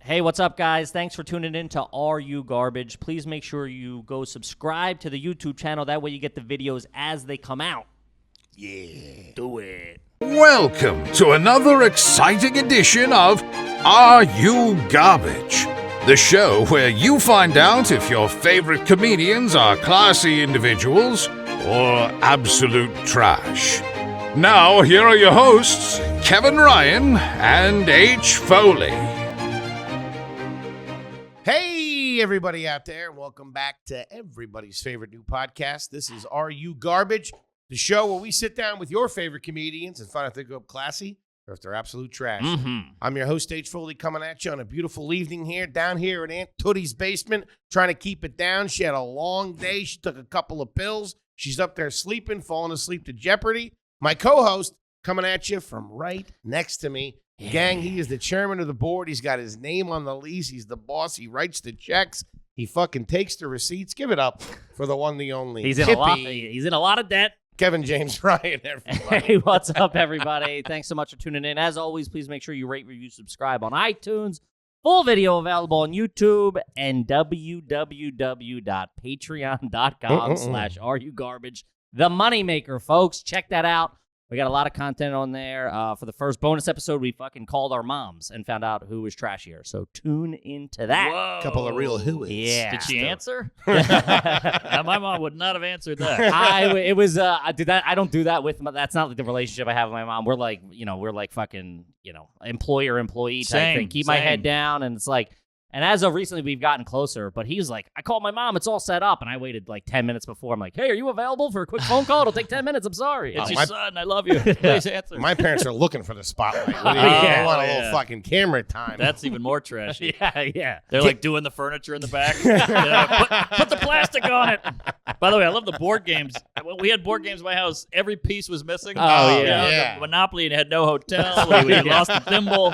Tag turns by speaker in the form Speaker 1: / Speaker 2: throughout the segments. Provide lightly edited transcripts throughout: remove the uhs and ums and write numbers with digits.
Speaker 1: Hey, what's up, guys? Thanks for tuning in to Are You Garbage? Please make sure you go subscribe to the YouTube channel. That way you get the videos as they come out.
Speaker 2: Yeah.
Speaker 1: Do it.
Speaker 2: Welcome to another exciting edition of Are You Garbage? The show where you find out if your favorite comedians are classy individuals or absolute trash. Now, here are your hosts, Kevin Ryan and H. Foley.
Speaker 3: Hey, everybody out there. Welcome back to everybody's favorite new podcast. This is Are You Garbage? The show where we sit down with your favorite comedians and find out if they go up classy or if they're absolute trash. I'm your host, H. Foley, coming at you on a beautiful evening here, down here in Aunt Tootie's basement, trying to keep it down. She had a long day. She took a couple of pills. She's up there sleeping, falling asleep to Jeopardy. My co-host coming at you from right next to me. Yeah. Gang, he is the chairman of the board. He's got his name on the lease. He's the boss. He writes the checks. He fucking takes the receipts. Give it up for the one, the only.
Speaker 1: He's in a lot of debt.
Speaker 3: Kevin James Ryan, everybody.
Speaker 1: Hey, what's up, everybody? Thanks so much for tuning in. As always, please make sure you rate, review, subscribe on iTunes. Full video available on YouTube and www.patreon.com/areyougarbage. The moneymaker, folks. Check that out. We got a lot of content on there. For the first bonus episode, we fucking called our moms and found out who was trashier. So tune into that.
Speaker 3: Whoa. Couple of real who's.
Speaker 1: Yeah.
Speaker 4: Did she answer? My mom would not have answered that.
Speaker 1: I don't do that with my, that's not like the relationship I have with my mom. We're like, fucking, employer-employee type thing. Keep my head down. And it's like, and as of recently, we've gotten closer, but he's like, I called my mom, it's all set up, and I waited like 10 minutes before. I'm like, hey, are you available for a quick phone call? It'll take 10 minutes, I'm sorry.
Speaker 4: It's your son, I love you. Please answer.
Speaker 3: My parents are looking for the spotlight. I want a little fucking camera time.
Speaker 4: That's even more trashy.
Speaker 1: Yeah.
Speaker 4: They're like doing the furniture in the back. Put the plastic on it. By the way, I love the board games. When we had board games in my house, every piece was missing.
Speaker 3: Oh, yeah.
Speaker 4: The Monopoly and had no hotel. We lost the thimble.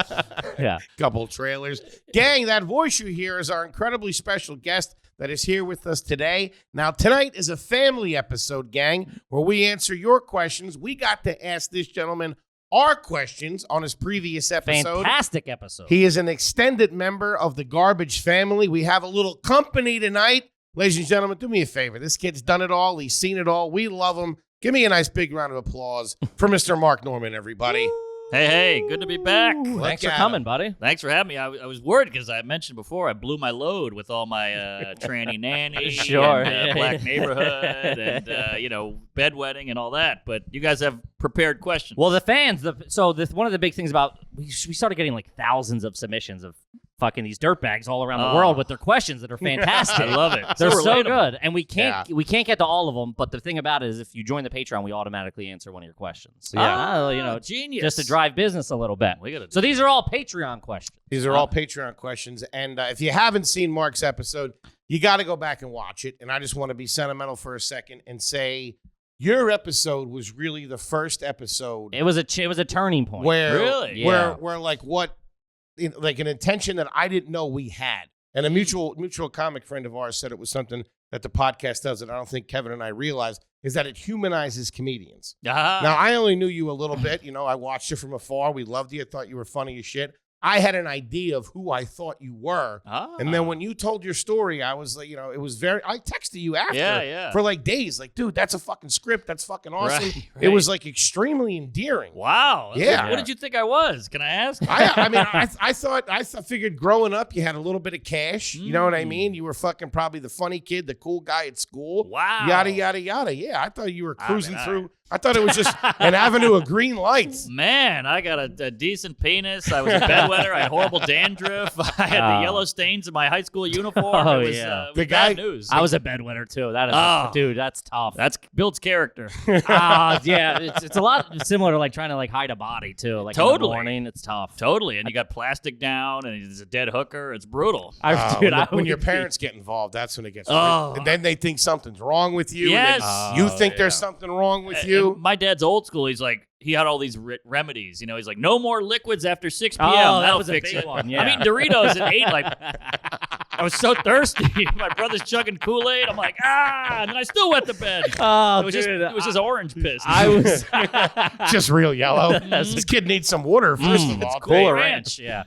Speaker 1: Yeah.
Speaker 3: Couple trailers. Gang, that voice you hear is our incredibly special guest that is here with us today. Now, tonight is a family episode, gang, where we answer your questions. We got to ask this gentleman our questions on his previous episode.
Speaker 1: Fantastic episode.
Speaker 3: He is an extended member of the Garbage family. We have a little company tonight. Ladies and gentlemen, do me a favor. This kid's done it all. He's seen it all. We love him. Give me a nice big round of applause for Mr. Mark Norman, everybody.
Speaker 4: Hey, good to be back.
Speaker 1: Thanks for coming, buddy.
Speaker 4: Thanks for having me. I was worried because I mentioned before I blew my load with all my tranny nanny,
Speaker 1: sure,
Speaker 4: and, black neighborhood, and bedwetting and all that. But you guys have prepared questions.
Speaker 1: Well, the fans. One of the big things about we started getting like thousands of submissions of fucking these dirtbags all around the world with their questions that are fantastic.
Speaker 4: I love it.
Speaker 1: They're so good, and we can't get to all of them. But the thing about it is, if you join the Patreon, we automatically answer one of your questions.
Speaker 4: Yeah, genius.
Speaker 1: Just to drive business a little bit. So these are all Patreon questions.
Speaker 3: These are all Patreon questions, and if you haven't seen Mark's episode, you got to go back and watch it. And I just want to be sentimental for a second and say your episode was really the first episode.
Speaker 1: It was a turning point.
Speaker 3: Where like what. Like an intention that I didn't know we had. And a mutual comic friend of ours said it was something that the podcast does that I don't think Kevin and I realized is that it humanizes comedians. Now, I only knew you a little bit. I watched you from afar. We loved you. I thought you were funny as shit. I had an idea of who I thought you were. And then when you told your story, I was like, it was I texted you after for like days. Like, dude, that's a fucking script. That's fucking awesome. Right. It was like extremely endearing.
Speaker 4: Wow.
Speaker 3: Yeah.
Speaker 4: What did you think I was? Can I ask?
Speaker 3: I figured growing up, you had a little bit of cash. You know what I mean? You were fucking probably the funny kid, the cool guy at school.
Speaker 4: Wow.
Speaker 3: Yada, yada, yada. Yeah, I thought you were cruising through. I thought it was just an avenue of green lights.
Speaker 4: Man, I got a decent penis. I was a bedwetter. I had horrible dandruff. I had the yellow stains in my high school uniform. It was,
Speaker 3: the guy,
Speaker 4: bad news.
Speaker 1: I was a bedwetter too. That is, dude, that's tough.
Speaker 4: That builds character.
Speaker 1: Yeah, it's a lot similar to like trying to like hide a body too. Like in the morning, it's tough.
Speaker 4: Totally, and you got plastic down, and there's a dead hooker. It's brutal.
Speaker 3: When your parents get involved, that's when it gets. And then they think something's wrong with you.
Speaker 4: Yes,
Speaker 3: and you think there's something wrong with you.
Speaker 4: My dad's old school. He's like, he had all these remedies. He's like, no more liquids after 6 p.m.
Speaker 1: That was
Speaker 4: fix
Speaker 1: a big
Speaker 4: it.
Speaker 1: one. Yeah.
Speaker 4: I'm eating Doritos at 8. Like, I was so thirsty. My brother's chugging Kool-Aid. I'm like, and then I still wet the bed. It was just orange piss.
Speaker 1: I was
Speaker 3: just real yellow. This kid needs some water first of all.
Speaker 1: Cooler Ranch. Yeah.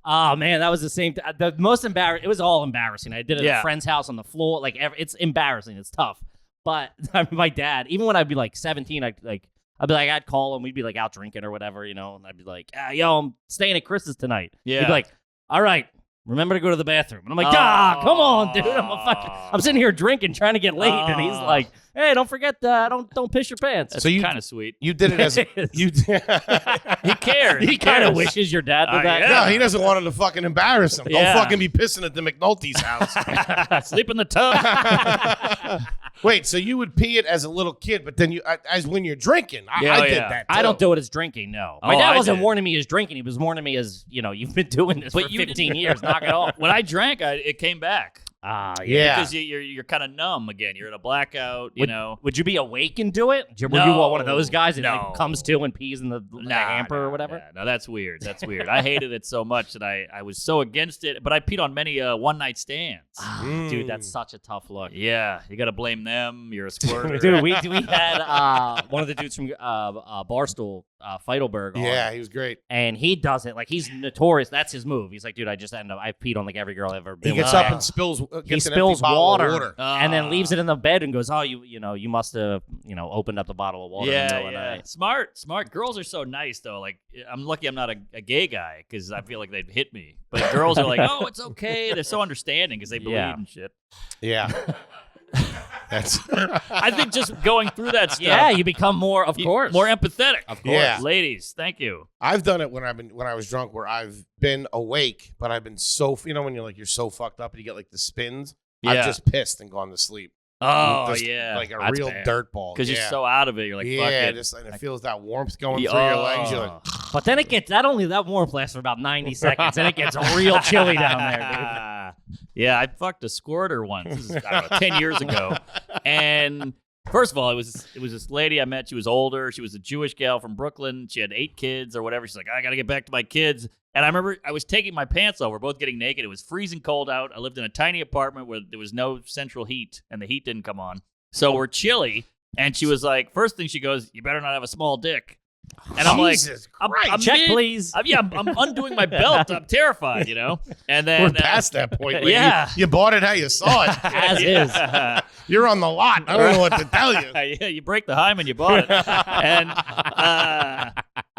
Speaker 1: Oh man, that was the same. The most embarrassing. It was all embarrassing. I did it at a friend's house on the floor. Like it's embarrassing. It's tough. But my dad, even when I'd be like 17, I'd call him. We'd be like out drinking or whatever, and I'd be like, yo, I'm staying at Chris's tonight. Yeah. He'd be like, all right, remember to go to the bathroom. And I'm like, come on, dude. I'm sitting here drinking, trying to get late, and he's like, hey, don't forget, don't piss your pants.
Speaker 4: That's kind of sweet.
Speaker 3: You did it as
Speaker 4: he cares.
Speaker 1: He kind of wishes your dad did that.
Speaker 3: Yeah. No, he doesn't want him to fucking embarrass him. Don't fucking be pissing at the McNulty's house.
Speaker 4: Sleep in the tub.
Speaker 3: Wait, so you would pee it as a little kid, but then as when you're drinking. I did that too.
Speaker 1: I don't do it as drinking, no. My dad wasn't warning me as drinking. He was warning me as, you've been doing this for 15 years. Knock it off.
Speaker 4: When I drank, it came back.
Speaker 3: Yeah.
Speaker 4: Because you're kind of numb again. You're in a blackout,
Speaker 1: Would you be awake and do it? Were you one of those guys that comes to and pees in the hamper or whatever?
Speaker 4: No, that's weird. That's weird. I hated it so much that I was so against it. But I peed on many one-night stands.
Speaker 1: Dude, that's such a tough look.
Speaker 4: Yeah. You got to blame them. You're a squirter.
Speaker 1: Dude, we had one of the dudes from Barstool, Feidelberg.
Speaker 3: Yeah, he was great.
Speaker 1: And he does it. Like, he's notorious. That's his move. He's like, dude, I peed on like every girl I've ever been
Speaker 3: with. He gets up and spills water.
Speaker 1: And then leaves it in the bed and goes, oh, you must have, opened up the bottle of water.
Speaker 4: Yeah. Smart. Girls are so nice, though. Like, I'm lucky I'm not a gay guy because I feel like they'd hit me. But girls are like, oh, it's okay. They're so understanding because they believe in shit.
Speaker 3: Yeah. That's.
Speaker 4: I think just going through that stuff.
Speaker 1: Yeah, you become more
Speaker 4: empathetic.
Speaker 1: Of course,
Speaker 3: yeah.
Speaker 4: Ladies, thank you.
Speaker 3: I've done it when I was drunk, where I've been awake, but I've been so when you're so fucked up and you get like the spins. Yeah. I've just pissed and gone to sleep.
Speaker 4: Oh
Speaker 3: just,
Speaker 4: yeah,
Speaker 3: like a real dirt ball.
Speaker 4: Because you're so out of it. You're like, fuck it.
Speaker 3: And it feels that warmth going through your legs. You're like,
Speaker 1: but then it gets that warmth lasts for about 90 seconds, and it gets real chilly down there, dude.
Speaker 4: Yeah, I fucked a squirter once. This is, I don't know, 10 years ago. And first of all, it was this lady I met. She was older. She was a Jewish gal from Brooklyn. She had 8 kids or whatever. She's like, I got to get back to my kids. And I remember I was taking my pants off. We're both getting naked. It was freezing cold out. I lived in a tiny apartment where there was no central heat, and the heat didn't come on. So we're chilly. And she was like, first thing she goes, you better not have a small dick. And I'm like, I'm
Speaker 1: check, please.
Speaker 4: I'm undoing my belt. I'm terrified, And then
Speaker 3: we're past that point. Like,
Speaker 4: yeah,
Speaker 3: you bought it how you saw it,
Speaker 1: as is.
Speaker 3: You're on the lot. I don't know what to tell you.
Speaker 4: Yeah, you break the hymen, you bought it, and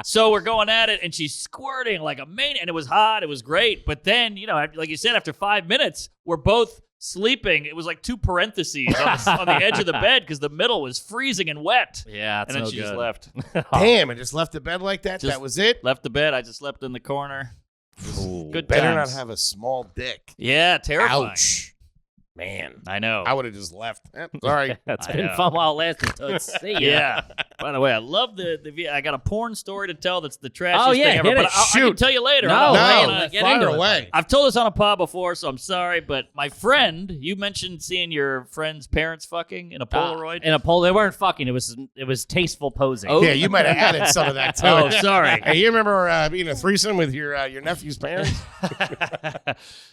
Speaker 4: so we're going at it, and she's squirting like a maniac, and it was hot. It was great, but then like you said, after 5 minutes, we're both sleeping. It was like 2 parentheses on the edge of the bed because the middle was freezing and wet.
Speaker 1: Yeah,
Speaker 4: and then she just left.
Speaker 3: Damn, and just left the bed like that? That was it?
Speaker 4: Left the bed. I just slept in the corner. Good
Speaker 3: better
Speaker 4: times.
Speaker 3: not have a small dick.
Speaker 4: Yeah, terrifying.
Speaker 3: Ouch. Man,
Speaker 4: I know.
Speaker 3: I would have just left. Sorry.
Speaker 1: It's been fun while it lasted. See ya.
Speaker 4: Yeah. By the way, I love the I got a porn story to tell that's the trashiest
Speaker 1: thing
Speaker 4: ever. But I can tell you later.
Speaker 3: No,
Speaker 1: get
Speaker 3: fire away.
Speaker 4: I've told this on a pod before, so I'm sorry. But my friend, you mentioned seeing your friend's parents fucking in a Polaroid.
Speaker 1: They weren't fucking. It was tasteful posing.
Speaker 3: Oh. Yeah, you might have added some of that too.
Speaker 4: Oh, sorry.
Speaker 3: Hey, you remember being a threesome with your nephew's parents?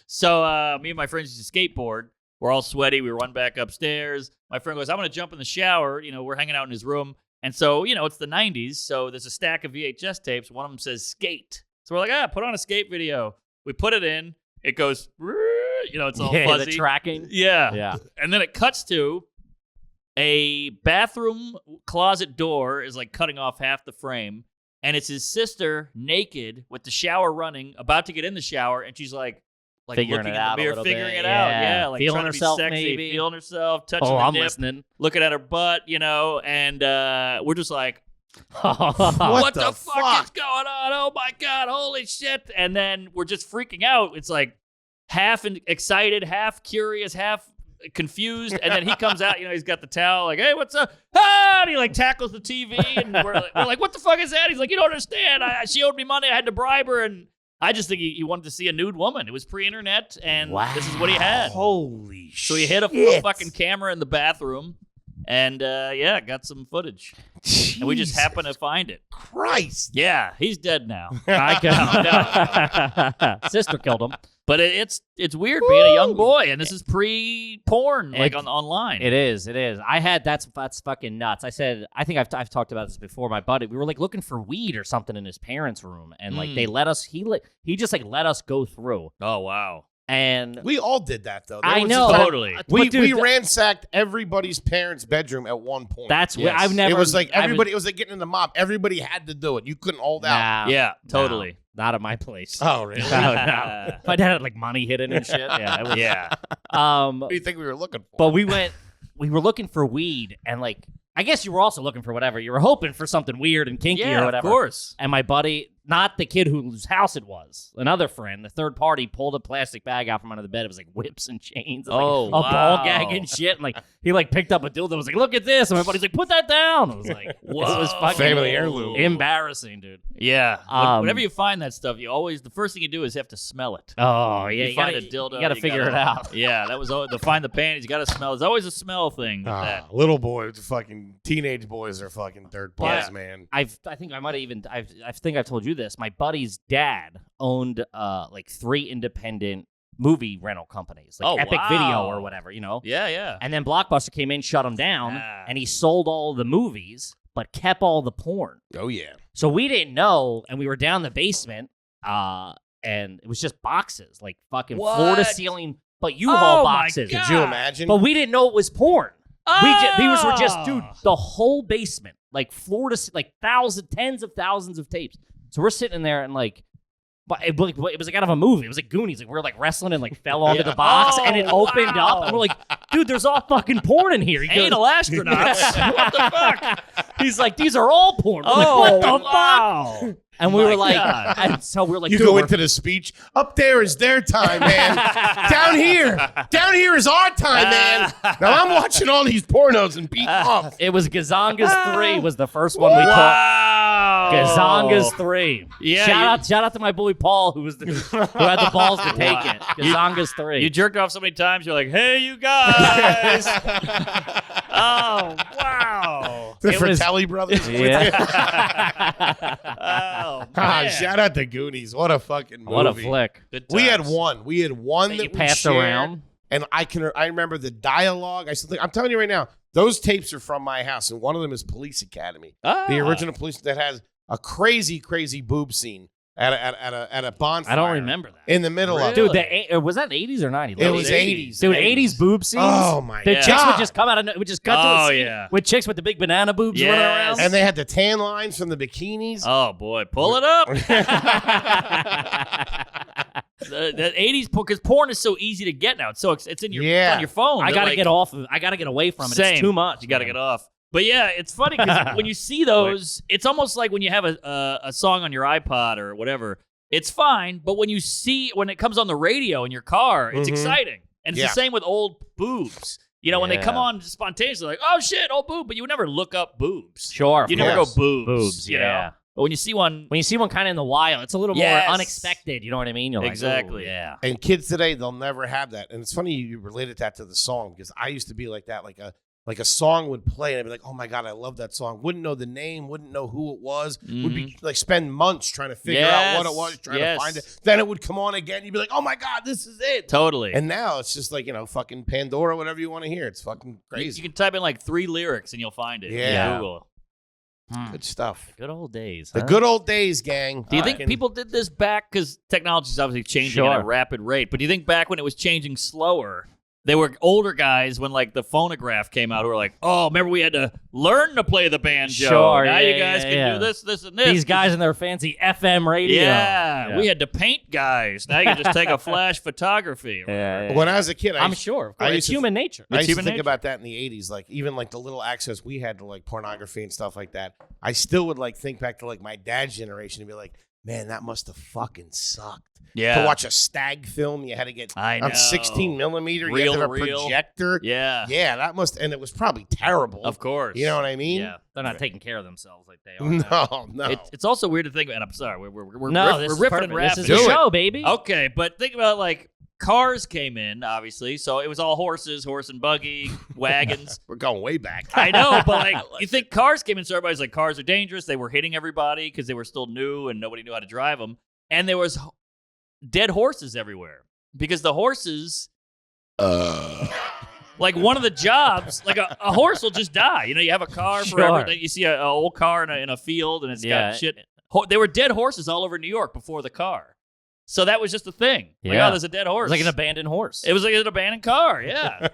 Speaker 4: So me and my friends used to skateboard. We're all sweaty. We run back upstairs. My friend goes, I'm going to jump in the shower. We're hanging out in his room. And so, it's the 90s. So there's a stack of VHS tapes. One of them says skate. So we're like, put on a skate video. We put it in. It goes, it's all fuzzy.
Speaker 1: The tracking.
Speaker 4: Yeah. And then it cuts to a bathroom closet door is like cutting off half the frame. And it's his sister naked with the shower running, about to get in the shower. And she's like
Speaker 1: figuring it out,
Speaker 4: figuring it out, yeah, like
Speaker 1: feeling
Speaker 4: trying
Speaker 1: herself,
Speaker 4: to be sexy,
Speaker 1: maybe
Speaker 4: feeling herself, touching
Speaker 1: I'm
Speaker 4: the nip,
Speaker 1: listening,
Speaker 4: looking at her butt, and we're just like,
Speaker 3: what the
Speaker 4: fuck is going on? Oh my god, holy shit! And then we're just freaking out. It's like half excited, half curious, half confused, and then he comes out. He's got the towel, like, hey, what's up? And he like tackles the TV, and we're like, what the fuck is that? He's like, you don't understand. She owed me money. I had to bribe her, and I just think he wanted to see a nude woman. It was pre-internet, and This is what he had.
Speaker 3: Holy shit.
Speaker 4: So he hid a fucking camera in the bathroom, and got some footage. Jesus and we just happened to find it.
Speaker 3: Christ.
Speaker 4: Yeah, he's dead now.
Speaker 1: Sister killed him.
Speaker 4: But it's weird being a young boy, and this is pre-porn, like online.
Speaker 1: It is. I had that's fucking nuts. I think I've talked about this before. My buddy, we were like looking for weed or something in his parents' room, and like they let us. He just like let us go through.
Speaker 4: Oh wow.
Speaker 1: And
Speaker 3: we all did that though.
Speaker 1: I know,
Speaker 4: totally.
Speaker 3: We ransacked everybody's parents' bedroom at one point.
Speaker 1: That's what I've never.
Speaker 3: It was like everybody. It was like getting in the mob. Everybody had to do it. You couldn't hold out.
Speaker 4: Yeah, totally.
Speaker 1: Not at my place.
Speaker 3: Oh really?
Speaker 1: No. My dad had like money hidden and shit. Yeah. It was,
Speaker 3: What do you think we were looking for?
Speaker 1: But we were looking for weed, and like I guess you were also looking for whatever. You were hoping for something weird and kinky or whatever.
Speaker 4: Of course.
Speaker 1: And my buddy, not the kid whose house it was, another friend, the third party, pulled a plastic bag out from under the bed. It was like whips and chains, and, like, a ball gag and shit. And like he like picked up a dildo. And was like, "Look at this!" And my buddy's like, "Put that down." I was like, "Whoa!" It was fucking
Speaker 3: family heirloom.
Speaker 1: Embarrassing, dude.
Speaker 4: Yeah. Whenever you find that stuff, the first thing you do is have to smell it.
Speaker 1: Oh yeah,
Speaker 4: you find a dildo.
Speaker 1: You got to figure it out.
Speaker 4: Yeah, that was always, to find the panties. You got to smell. There's always a smell thing. With that.
Speaker 3: Little boys, fucking teenage boys are fucking third parties, man.
Speaker 1: I think I might have even. I think I've told you this. My buddy's dad owned like 3 independent movie rental companies, like Epic Video or whatever, you know.
Speaker 4: Yeah.
Speaker 1: And then Blockbuster came in, shut them down, and he sold all the movies, but kept all the porn.
Speaker 3: Oh yeah.
Speaker 1: So we didn't know, and we were down the basement, and it was just boxes, like fucking floor to ceiling, but U-Haul boxes.
Speaker 3: Could you imagine?
Speaker 1: But we didn't know it was porn.
Speaker 4: Oh!
Speaker 1: These were just, dude, the whole basement, like floor to like tens of thousands of tapes. So we're sitting in there and like, but it was like out of a movie. It was like Goonies. Like we were like wrestling and like fell onto the box and it opened up. And we're like, dude, there's all fucking porn in here. He goes,
Speaker 4: Anal astronauts. What the fuck?
Speaker 1: He's like, these are all porn. We're like, what the fuck? And we were like, and so we were like,
Speaker 3: you go into the speech. Up there is their time, man. down here is our time, man. Now I'm watching all these pornos and beating off.
Speaker 1: It was Gazongas 3 was the first one we put. Gazongas 3.
Speaker 4: Yeah.
Speaker 1: Shout out to my boy Paul who had the balls to take it. Gazongas 3.
Speaker 4: You jerked off so many times. You're like, hey, you guys. Oh wow.
Speaker 3: The Fratelli brothers.
Speaker 1: Yeah.
Speaker 3: Shout out to Goonies. What a fucking movie.
Speaker 1: What a flick.
Speaker 3: We had one that
Speaker 1: you
Speaker 3: we
Speaker 1: passed
Speaker 3: shared,
Speaker 1: around.
Speaker 3: And I remember the dialogue. I'm telling you right now, those tapes are from my house, and one of them is Police Academy. The original Police that has a crazy, crazy boob scene at a bonfire.
Speaker 1: I don't remember that.
Speaker 3: In the middle of it.
Speaker 1: Dude, was that 80s or 90s?
Speaker 3: It was 80s.
Speaker 1: Dude, 80s boob scenes.
Speaker 3: Oh my god.
Speaker 1: The chicks would just come out of would just cut to a scene
Speaker 4: yeah.
Speaker 1: with chicks with the big banana boobs running around.
Speaker 3: And they had the tan lines from the bikinis.
Speaker 4: Oh boy, pull it up. The 80s, because porn is so easy to get now. It's in your on your phone.
Speaker 1: I gotta get off of. I gotta get away from it.
Speaker 4: Same.
Speaker 1: It's too much.
Speaker 4: You gotta get off. But yeah, it's funny because when you see those, it's almost like when you have a song on your iPod or whatever. It's fine, but when it comes on the radio in your car, it's exciting. And it's the same with old boobs. You know, when they come on spontaneously, like, oh shit, old boob, but you would never look up boobs.
Speaker 1: Sure.
Speaker 4: You never go boobs.
Speaker 1: Boobs,
Speaker 4: you know? But when you see one kind
Speaker 1: of in the wild, it's a little more unexpected. You know what I mean? You're
Speaker 4: exactly.
Speaker 1: Like, yeah.
Speaker 3: And kids today, they'll never have that. And it's funny you related that to the song because I used to be like that. Like a song would play and I'd be like, oh my God, I love that song. Wouldn't know the name, wouldn't know who it was. Would be like spend months trying to figure out what it was, trying to find it. Then it would come on again. You'd be like, oh my God, this is it.
Speaker 4: Totally.
Speaker 3: And now it's just like, fucking Pandora, whatever you want to hear. It's fucking crazy.
Speaker 4: You can type in like 3 lyrics and you'll find it.
Speaker 3: Yeah.
Speaker 4: Google.
Speaker 3: Good stuff.
Speaker 1: Good old days.
Speaker 3: The good old days, gang.
Speaker 4: Do you think people did this back? Because technology is obviously changing at a rapid rate. But do you think back when it was changing slower, they were older guys when like the phonograph came out who were like, oh, remember we had to learn to play the banjo.
Speaker 1: Sure,
Speaker 4: now you guys can do this, and this.
Speaker 1: These guys in their fancy FM radio.
Speaker 4: Yeah. We had to paint guys. Now you can just take a flash photography.
Speaker 3: When I was a kid,
Speaker 1: I'm sure. It's human nature.
Speaker 3: I used to think about that in the 80s. Like even like the little access we had to like pornography and stuff like that. I still would like think back to like my dad's generation and be like, man, that must have fucking sucked.
Speaker 4: Yeah.
Speaker 3: To watch a stag film, you had to get on 16 millimeter. You had to have a projector.
Speaker 4: Yeah.
Speaker 3: Yeah, that must, and it was probably terrible.
Speaker 4: Of course.
Speaker 3: You know what I mean?
Speaker 1: Yeah. They're not taking care of themselves like they are.
Speaker 3: No.
Speaker 4: It's also weird to think, and I'm sorry, we're
Speaker 1: riffing
Speaker 4: riffing and rapping.
Speaker 1: This is the show, baby.
Speaker 4: Okay, but think about like cars came in, obviously, so it was all horses, horse and buggy, wagons.
Speaker 3: We're going way back.
Speaker 4: I know, but like you think cars came in, so everybody's like, cars are dangerous. They were hitting everybody because they were still new and nobody knew how to drive them. And there was dead horses everywhere. because the horses, like one of the jobs, like a horse will just die. You have a car forever. Then you see an old car in a field, and it's got shit. There were dead horses all over New York before the car. So that was just a thing. Like, oh, there's a dead horse.
Speaker 1: It was like an abandoned horse.
Speaker 4: It was like an abandoned car, yeah.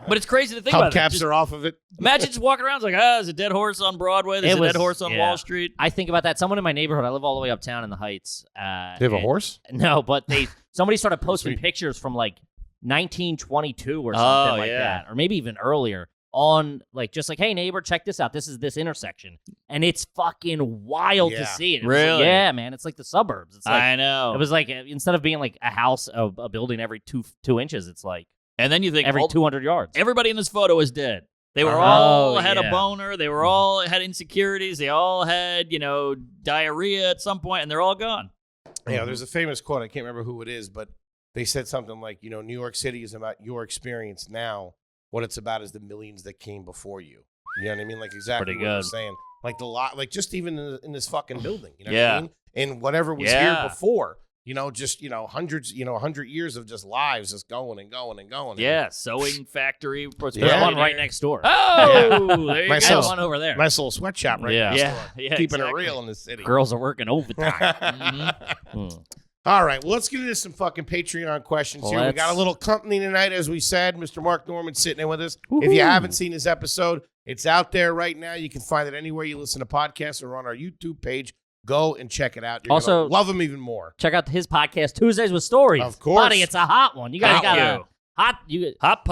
Speaker 4: But it's crazy to think about it.
Speaker 3: Hubcaps are off of it.
Speaker 4: Imagine just walking around, it's like, there's a dead horse on Broadway. There's a dead horse on Wall Street.
Speaker 1: I think about that. Someone in my neighborhood, I live all the way uptown in the Heights.
Speaker 3: They have a horse?
Speaker 1: No, but somebody started posting pictures from like 1922 or something like that. Or maybe even earlier. On just like, hey neighbor, check this out. This is this intersection, and it's fucking wild to see it.
Speaker 4: Really?
Speaker 1: Yeah, man. It's like the suburbs. It's like,
Speaker 4: I know.
Speaker 1: It was like instead of being like a house, a building every two inches, it's like
Speaker 4: and then you think
Speaker 1: every 200 yards.
Speaker 4: Everybody in this photo is dead. They were all had a boner. They were all had insecurities. They all had diarrhea at some point, and they're all gone.
Speaker 3: Yeah, there's a famous quote. I can't remember who it is, but they said something like, New York City is about your experience now. What it's about is the millions that came before you. You know what I mean? Like exactly what you're saying. Like just even in this fucking building. You know what I mean? And whatever was here before. Hundreds, 100 years of just lives just going and going and going.
Speaker 4: Yeah, sewing factory.
Speaker 1: There's one right next door.
Speaker 4: Oh, there you
Speaker 1: go. One over there.
Speaker 3: Nice little sweatshop right next door.
Speaker 4: Yeah,
Speaker 3: keeping it real in the city.
Speaker 1: Girls are working overtime.
Speaker 3: All right, well, let's get into some fucking Patreon questions here. We got a little company tonight, as we said. Mr. Mark Norman sitting in with us. Woo-hoo. If you haven't seen his episode, it's out there right now. You can find it anywhere you listen to podcasts or on our YouTube page. Go and check it out. You're also love him even more.
Speaker 1: Check out his podcast, Tuesdays with Stories.
Speaker 3: Of course.
Speaker 1: Buddy, it's a hot one. You guys got a hot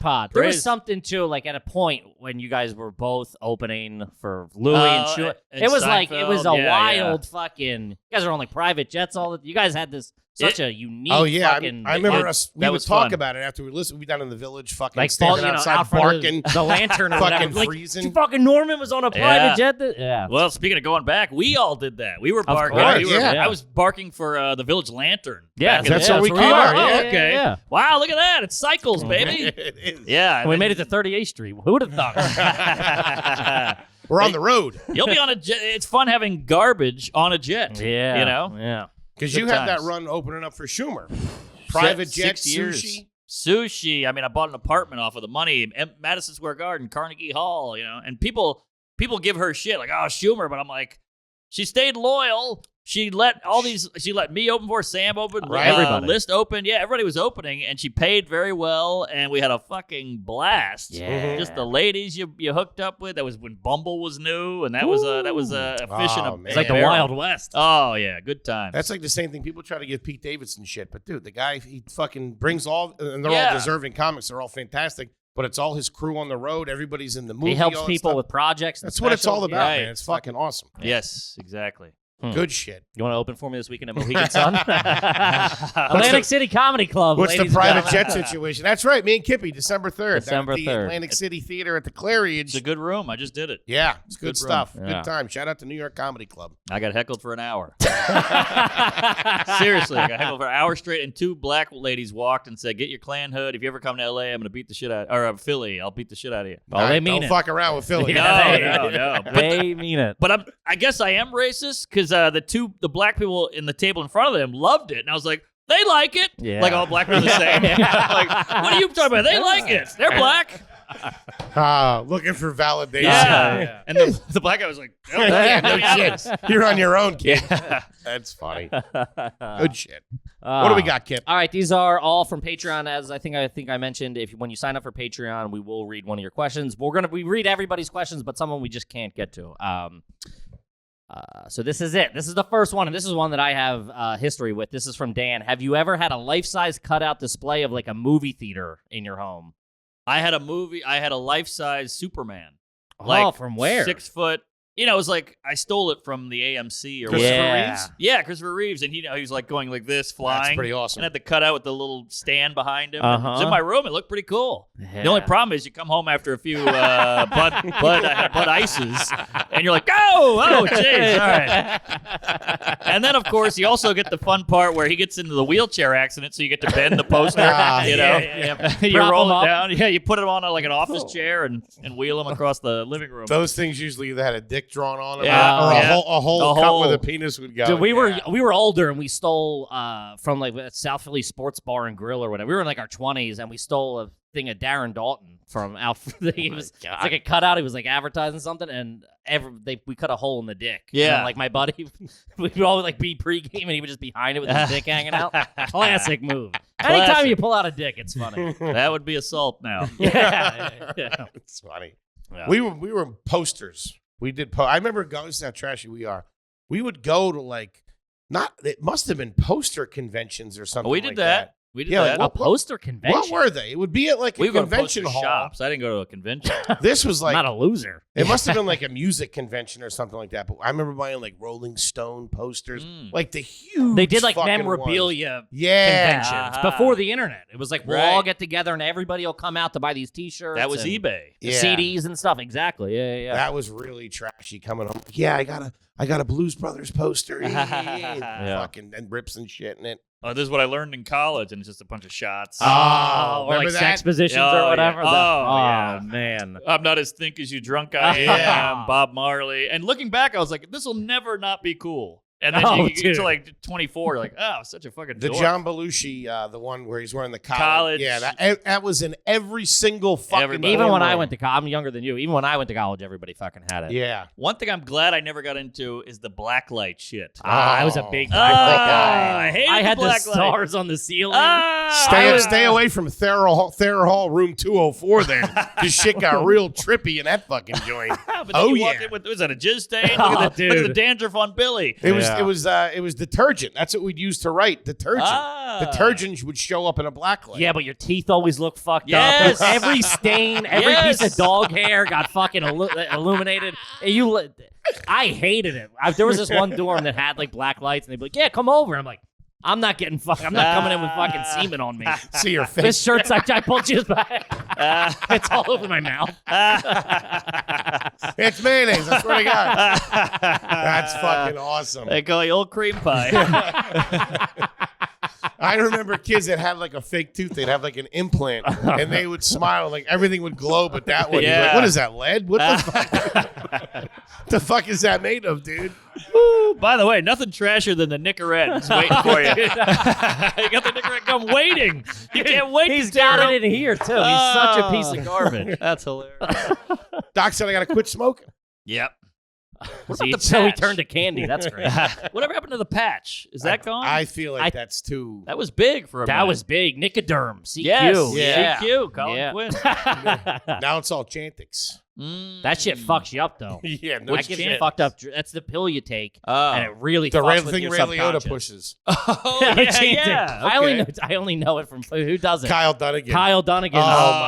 Speaker 1: pod. There was something too, like at a point when you guys were both opening for Louis and Shu. It was like it was a wild fucking. You guys were on like private jets. You guys had this such a unique. Oh yeah, fucking,
Speaker 3: I remember us. We would talk about it after we listened. We down in the Village, fucking
Speaker 1: like
Speaker 3: standing outside
Speaker 1: out
Speaker 3: barking,
Speaker 1: the lantern,
Speaker 3: fucking freezing.
Speaker 1: Like, fucking Norman was on a private jet. Yeah.
Speaker 4: Well, speaking of going back, we all did that. We were barking. I was barking for the Village Lantern.
Speaker 3: Yeah, that's what we came out.
Speaker 4: Yeah, okay. Yeah. Wow, look at that! It's cycles, baby.
Speaker 3: It is.
Speaker 4: Yeah,
Speaker 1: and we made it to 38th Street. Who would have thought?
Speaker 3: We're on the road.
Speaker 4: You'll be on a jet. It's fun having garbage on a jet.
Speaker 1: Yeah,
Speaker 4: Yeah.
Speaker 3: Because you had that run opening up for Schumer. Private jet, sushi.
Speaker 4: Sushi. I mean, I bought an apartment off of the money. Madison Square Garden, Carnegie Hall, and people give her shit like, oh, Schumer. But I'm like, she stayed loyal. She let me open for her, Sam open,
Speaker 1: everybody.
Speaker 4: List open. Yeah, everybody was opening, and she paid very well, and we had a fucking blast.
Speaker 1: Yeah.
Speaker 4: Just the ladies you hooked up with. That was when Bumble was new, and that was a fish in a
Speaker 1: It's like the Wild West.
Speaker 4: Oh, yeah, good time.
Speaker 3: That's like the same thing. People try to give Pete Davidson shit, but dude, the guy, he fucking brings all, and they're all deserving comics. They're all fantastic, but it's all his crew on the road. Everybody's in the movie.
Speaker 1: He helps people with projects.
Speaker 3: That's what it's all about, man. It's fucking awesome.
Speaker 4: Yes, exactly.
Speaker 3: Good shit.
Speaker 1: You want to open for me this weekend at Mohegan Sun? Atlantic City Comedy Club.
Speaker 3: What's the private jet situation? That's right. Me and Kippy, December 3rd.
Speaker 1: December 3rd.
Speaker 3: Atlantic City Theater at the Claridge.
Speaker 4: It's a good room. I just did it.
Speaker 3: Yeah, it's good stuff.
Speaker 1: Yeah.
Speaker 3: Good time. Shout out to New York Comedy Club.
Speaker 4: I got heckled for an hour. Seriously, I got heckled for an hour straight, and two black ladies walked and said, "Get your Klan hood. If you ever come to LA, I'm going to beat the shit out, or Philly, I'll beat the shit out of you."
Speaker 1: Oh, they mean
Speaker 3: Don't
Speaker 1: it.
Speaker 3: fuck around with Philly.
Speaker 4: No.
Speaker 1: They mean it.
Speaker 4: But I guess I am racist because the black people in the table in front of them loved it, and I was like, they like it.
Speaker 1: Yeah.
Speaker 4: Like all black people the same. Like, what are you talking about? They like it. They're black.
Speaker 3: Looking for validation.
Speaker 4: Yeah. And the black guy was like,
Speaker 3: no shit. You're on your own, kid. Yeah. That's funny. Good shit. What do we got, Kip?
Speaker 1: All right, these are all from Patreon. As I think I mentioned, when you sign up for Patreon, we will read one of your questions. We read everybody's questions, but some of them we just can't get to. So this is it. This is the first one, and this is one that I have history with. This is from Dan. Have you ever had a life-size cutout display of like a movie theater in your home?
Speaker 4: I had a life-size Superman.
Speaker 1: From where?
Speaker 4: 6 foot. It was like I stole it from the AMC or
Speaker 3: Christopher Reeves?
Speaker 4: Yeah, Christopher Reeves, and he was like going like this, flying.
Speaker 3: That's pretty awesome.
Speaker 4: And had the cutout with the little stand behind him. It was in my room. It looked pretty cool.
Speaker 1: Yeah.
Speaker 4: The only problem is you come home after a few Bud Ices, and you're like, oh, jeez, all right. And then, of course, you also get the fun part where he gets into the wheelchair accident, so you get to bend the poster, you roll it down. Yeah, you put it on like an office chair and wheel him across the living room.
Speaker 3: Those things usually either had a dick dick drawn on them,
Speaker 1: Yeah.
Speaker 3: or a whole cup where the penis would go.
Speaker 1: Dude, we were older and we stole from like a South Philly sports bar and grill or whatever. We were in like our 20s and we stole a thing of Darren Dalton from out. It was like a cutout. He was like advertising something, and we cut a hole in the dick.
Speaker 4: Yeah,
Speaker 1: and then, like my buddy, we would always like be pregame, and he would just be behind it with his dick hanging out. Classic move. Anytime you pull out a dick, it's funny.
Speaker 4: That would be assault now.
Speaker 1: Yeah.
Speaker 3: It's funny.
Speaker 1: Yeah.
Speaker 3: We were posters. We did. I remember going. This is how trashy we are. We would go to like it must have been poster conventions or something.
Speaker 4: We did
Speaker 3: like
Speaker 4: that. We did
Speaker 3: Yeah,
Speaker 4: that.
Speaker 3: like,
Speaker 1: A poster convention.
Speaker 3: What were they? It would be at like
Speaker 4: We
Speaker 3: a
Speaker 4: were going to
Speaker 3: convention
Speaker 4: poster
Speaker 3: hall.
Speaker 4: shops. I didn't go to a convention.
Speaker 3: This was like
Speaker 1: not a loser.
Speaker 3: it must have been like a music convention or something like that. But I remember buying like Rolling Stone posters, like the huge.
Speaker 1: They did like
Speaker 3: fucking
Speaker 1: memorabilia
Speaker 3: ones. Yeah.
Speaker 1: conventions before the internet. It was like we'll
Speaker 4: Right.
Speaker 1: all get together and everybody will come out to buy these T-shirts.
Speaker 4: That was
Speaker 1: and
Speaker 4: eBay.
Speaker 3: Yeah.
Speaker 1: CDs and stuff. Exactly. Yeah.
Speaker 3: That was really trashy coming home. Yeah, I got a Blues Brothers poster.
Speaker 1: Yeah.
Speaker 3: Fucking and rips and shit in it.
Speaker 4: Oh, this is what I learned in college, and it's just a bunch of shots.
Speaker 1: Oh, or like
Speaker 3: remember
Speaker 1: sex
Speaker 3: that?
Speaker 1: positions
Speaker 4: Oh,
Speaker 1: or whatever.
Speaker 4: yeah. Oh, yeah.
Speaker 1: Man.
Speaker 4: I'm not as think as you drunk I am, Bob Marley. And looking back, I was like, this will never not be cool. And then you get to like 24, you're like, oh, such a fucking
Speaker 3: The
Speaker 4: dork.
Speaker 3: John Belushi, the one where he's wearing the
Speaker 4: College.
Speaker 3: Yeah, that was in every single fucking.
Speaker 4: Everybody.
Speaker 1: Even when
Speaker 3: porno.
Speaker 1: I went to college, I'm younger than you. Even when I went to college, everybody fucking had it.
Speaker 3: Yeah.
Speaker 4: One thing I'm glad I never got into is the blacklight shit.
Speaker 1: I was a big
Speaker 3: Oh.
Speaker 1: blacklight guy.
Speaker 4: I hated
Speaker 1: I had
Speaker 4: the
Speaker 1: the
Speaker 4: blacklight.
Speaker 1: stars on the ceiling.
Speaker 3: Stay away from Thayer Hall room 204 then. This shit got real trippy in that fucking joint.
Speaker 4: But then you walked in with, was that a jizz stain? Look,
Speaker 1: Oh,
Speaker 4: at the
Speaker 1: dude.
Speaker 4: dandruff on Billy.
Speaker 3: It was detergent. That's what we'd use to write. Detergent. Detergent would show up in a black light.
Speaker 1: Yeah, but your teeth always look fucked
Speaker 4: Yes.
Speaker 1: up. Every stain, every
Speaker 4: Yes.
Speaker 1: piece of dog hair got fucking illuminated. And I hated it. There was this one dorm that had like black lights, and they'd be like, "Yeah, come over." I'm like, "I'm not getting I'm not coming in with fucking semen on me."
Speaker 3: See your face.
Speaker 1: This shirt's like I pulled you back. It's all over my mouth.
Speaker 3: It's mayonnaise. I swear to God. That's fucking awesome.
Speaker 4: They call you old cream pie.
Speaker 3: I remember kids that had like a fake tooth. They'd have like an implant, and they would smile like everything would glow, but that one.
Speaker 4: Yeah.
Speaker 3: Like, what is that, lead? What the fuck? The fuck is that made of, dude?
Speaker 4: Woo. By the way, nothing trashier than the Nicorette is waiting for you. You got the Nicorette gum waiting. You can't wait.
Speaker 1: He's
Speaker 4: to tear
Speaker 1: got
Speaker 4: it
Speaker 1: it in here too. He's such a piece of garbage.
Speaker 4: That's hilarious.
Speaker 3: Doc said I got to quit smoking.
Speaker 4: Yep. What
Speaker 1: So
Speaker 4: about the
Speaker 1: so he
Speaker 4: patch?
Speaker 1: turned to candy. That's great.
Speaker 4: Whatever happened to the patch? Is that gone?
Speaker 3: I feel like that's too.
Speaker 4: that was big for a
Speaker 1: That
Speaker 4: minute.
Speaker 1: was big. Nicoderm. CQ.
Speaker 4: Yes.
Speaker 3: Yeah.
Speaker 4: CQ. Colin
Speaker 1: Yeah.
Speaker 4: Quinn.
Speaker 3: Now it's all Chantix.
Speaker 1: That shit fucks you up though.
Speaker 3: Yeah, no
Speaker 1: That gets you fucked up. That's the pill you take, and it really
Speaker 3: The
Speaker 1: fucks with
Speaker 3: thing
Speaker 1: your
Speaker 3: Ray Liotta
Speaker 1: subconscious.
Speaker 3: pushes.
Speaker 4: Oh,
Speaker 1: Chantix.
Speaker 4: yeah.
Speaker 1: I only know it from who does it.
Speaker 3: Kyle Dunnigan.
Speaker 1: Kyle Dunnigan.
Speaker 3: Oh, my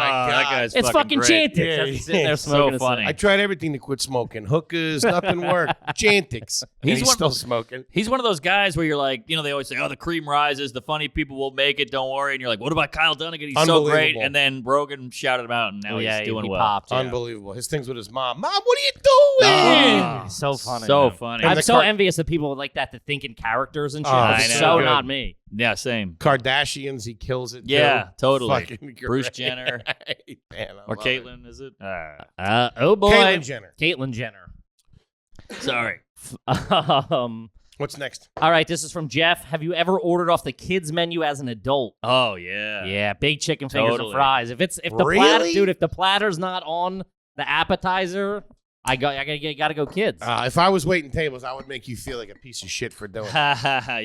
Speaker 3: God.
Speaker 4: That guy's
Speaker 1: It's fucking
Speaker 4: great.
Speaker 1: Chantix.
Speaker 3: Yeah,
Speaker 1: That's sitting there
Speaker 4: so
Speaker 1: smoking a
Speaker 4: funny.
Speaker 3: I tried everything to quit smoking. Hookahs, nothing worked. Chantix. He's
Speaker 4: one-
Speaker 3: still smoking.
Speaker 4: He's one of those guys where you're like, you know, they always say, oh, the cream rises, the funny people will make it, don't worry. And you're like, what about Kyle Dunnigan? He's so great.
Speaker 3: Unbelievable.
Speaker 4: And then Rogan shouted him out, and now he's doing
Speaker 1: he
Speaker 4: well.
Speaker 1: popped. Yeah.
Speaker 3: Unbelievable. His things with his mom. Mom, what are you doing?
Speaker 1: Oh, so funny.
Speaker 4: So
Speaker 1: man.
Speaker 4: funny.
Speaker 3: And
Speaker 1: I'm
Speaker 3: the
Speaker 1: so envious of people like that to think in characters and shit.
Speaker 3: Oh,
Speaker 1: It's
Speaker 4: I know.
Speaker 1: so
Speaker 3: Good.
Speaker 1: not me.
Speaker 4: Yeah, same.
Speaker 3: Kardashians, he kills it.
Speaker 4: Yeah,
Speaker 3: too.
Speaker 4: totally.
Speaker 3: Fucking
Speaker 4: Bruce
Speaker 3: great.
Speaker 4: Jenner.
Speaker 3: Man, I
Speaker 4: Or
Speaker 3: love
Speaker 4: Caitlyn, is it?
Speaker 1: Oh boy,
Speaker 3: Caitlyn Jenner.
Speaker 1: Caitlyn Jenner.
Speaker 4: Sorry.
Speaker 3: What's next?
Speaker 1: All right, this is from Jeff. Have you ever ordered off the kids menu as an adult?
Speaker 4: Oh, yeah.
Speaker 1: Yeah, big chicken fingers
Speaker 4: Totally.
Speaker 1: and fries. If the
Speaker 3: Really?
Speaker 1: platter, dude, if the platter's not on the appetizer, I gotta go kids.
Speaker 3: If I was waiting tables, I would make you feel like a piece of shit for doing it.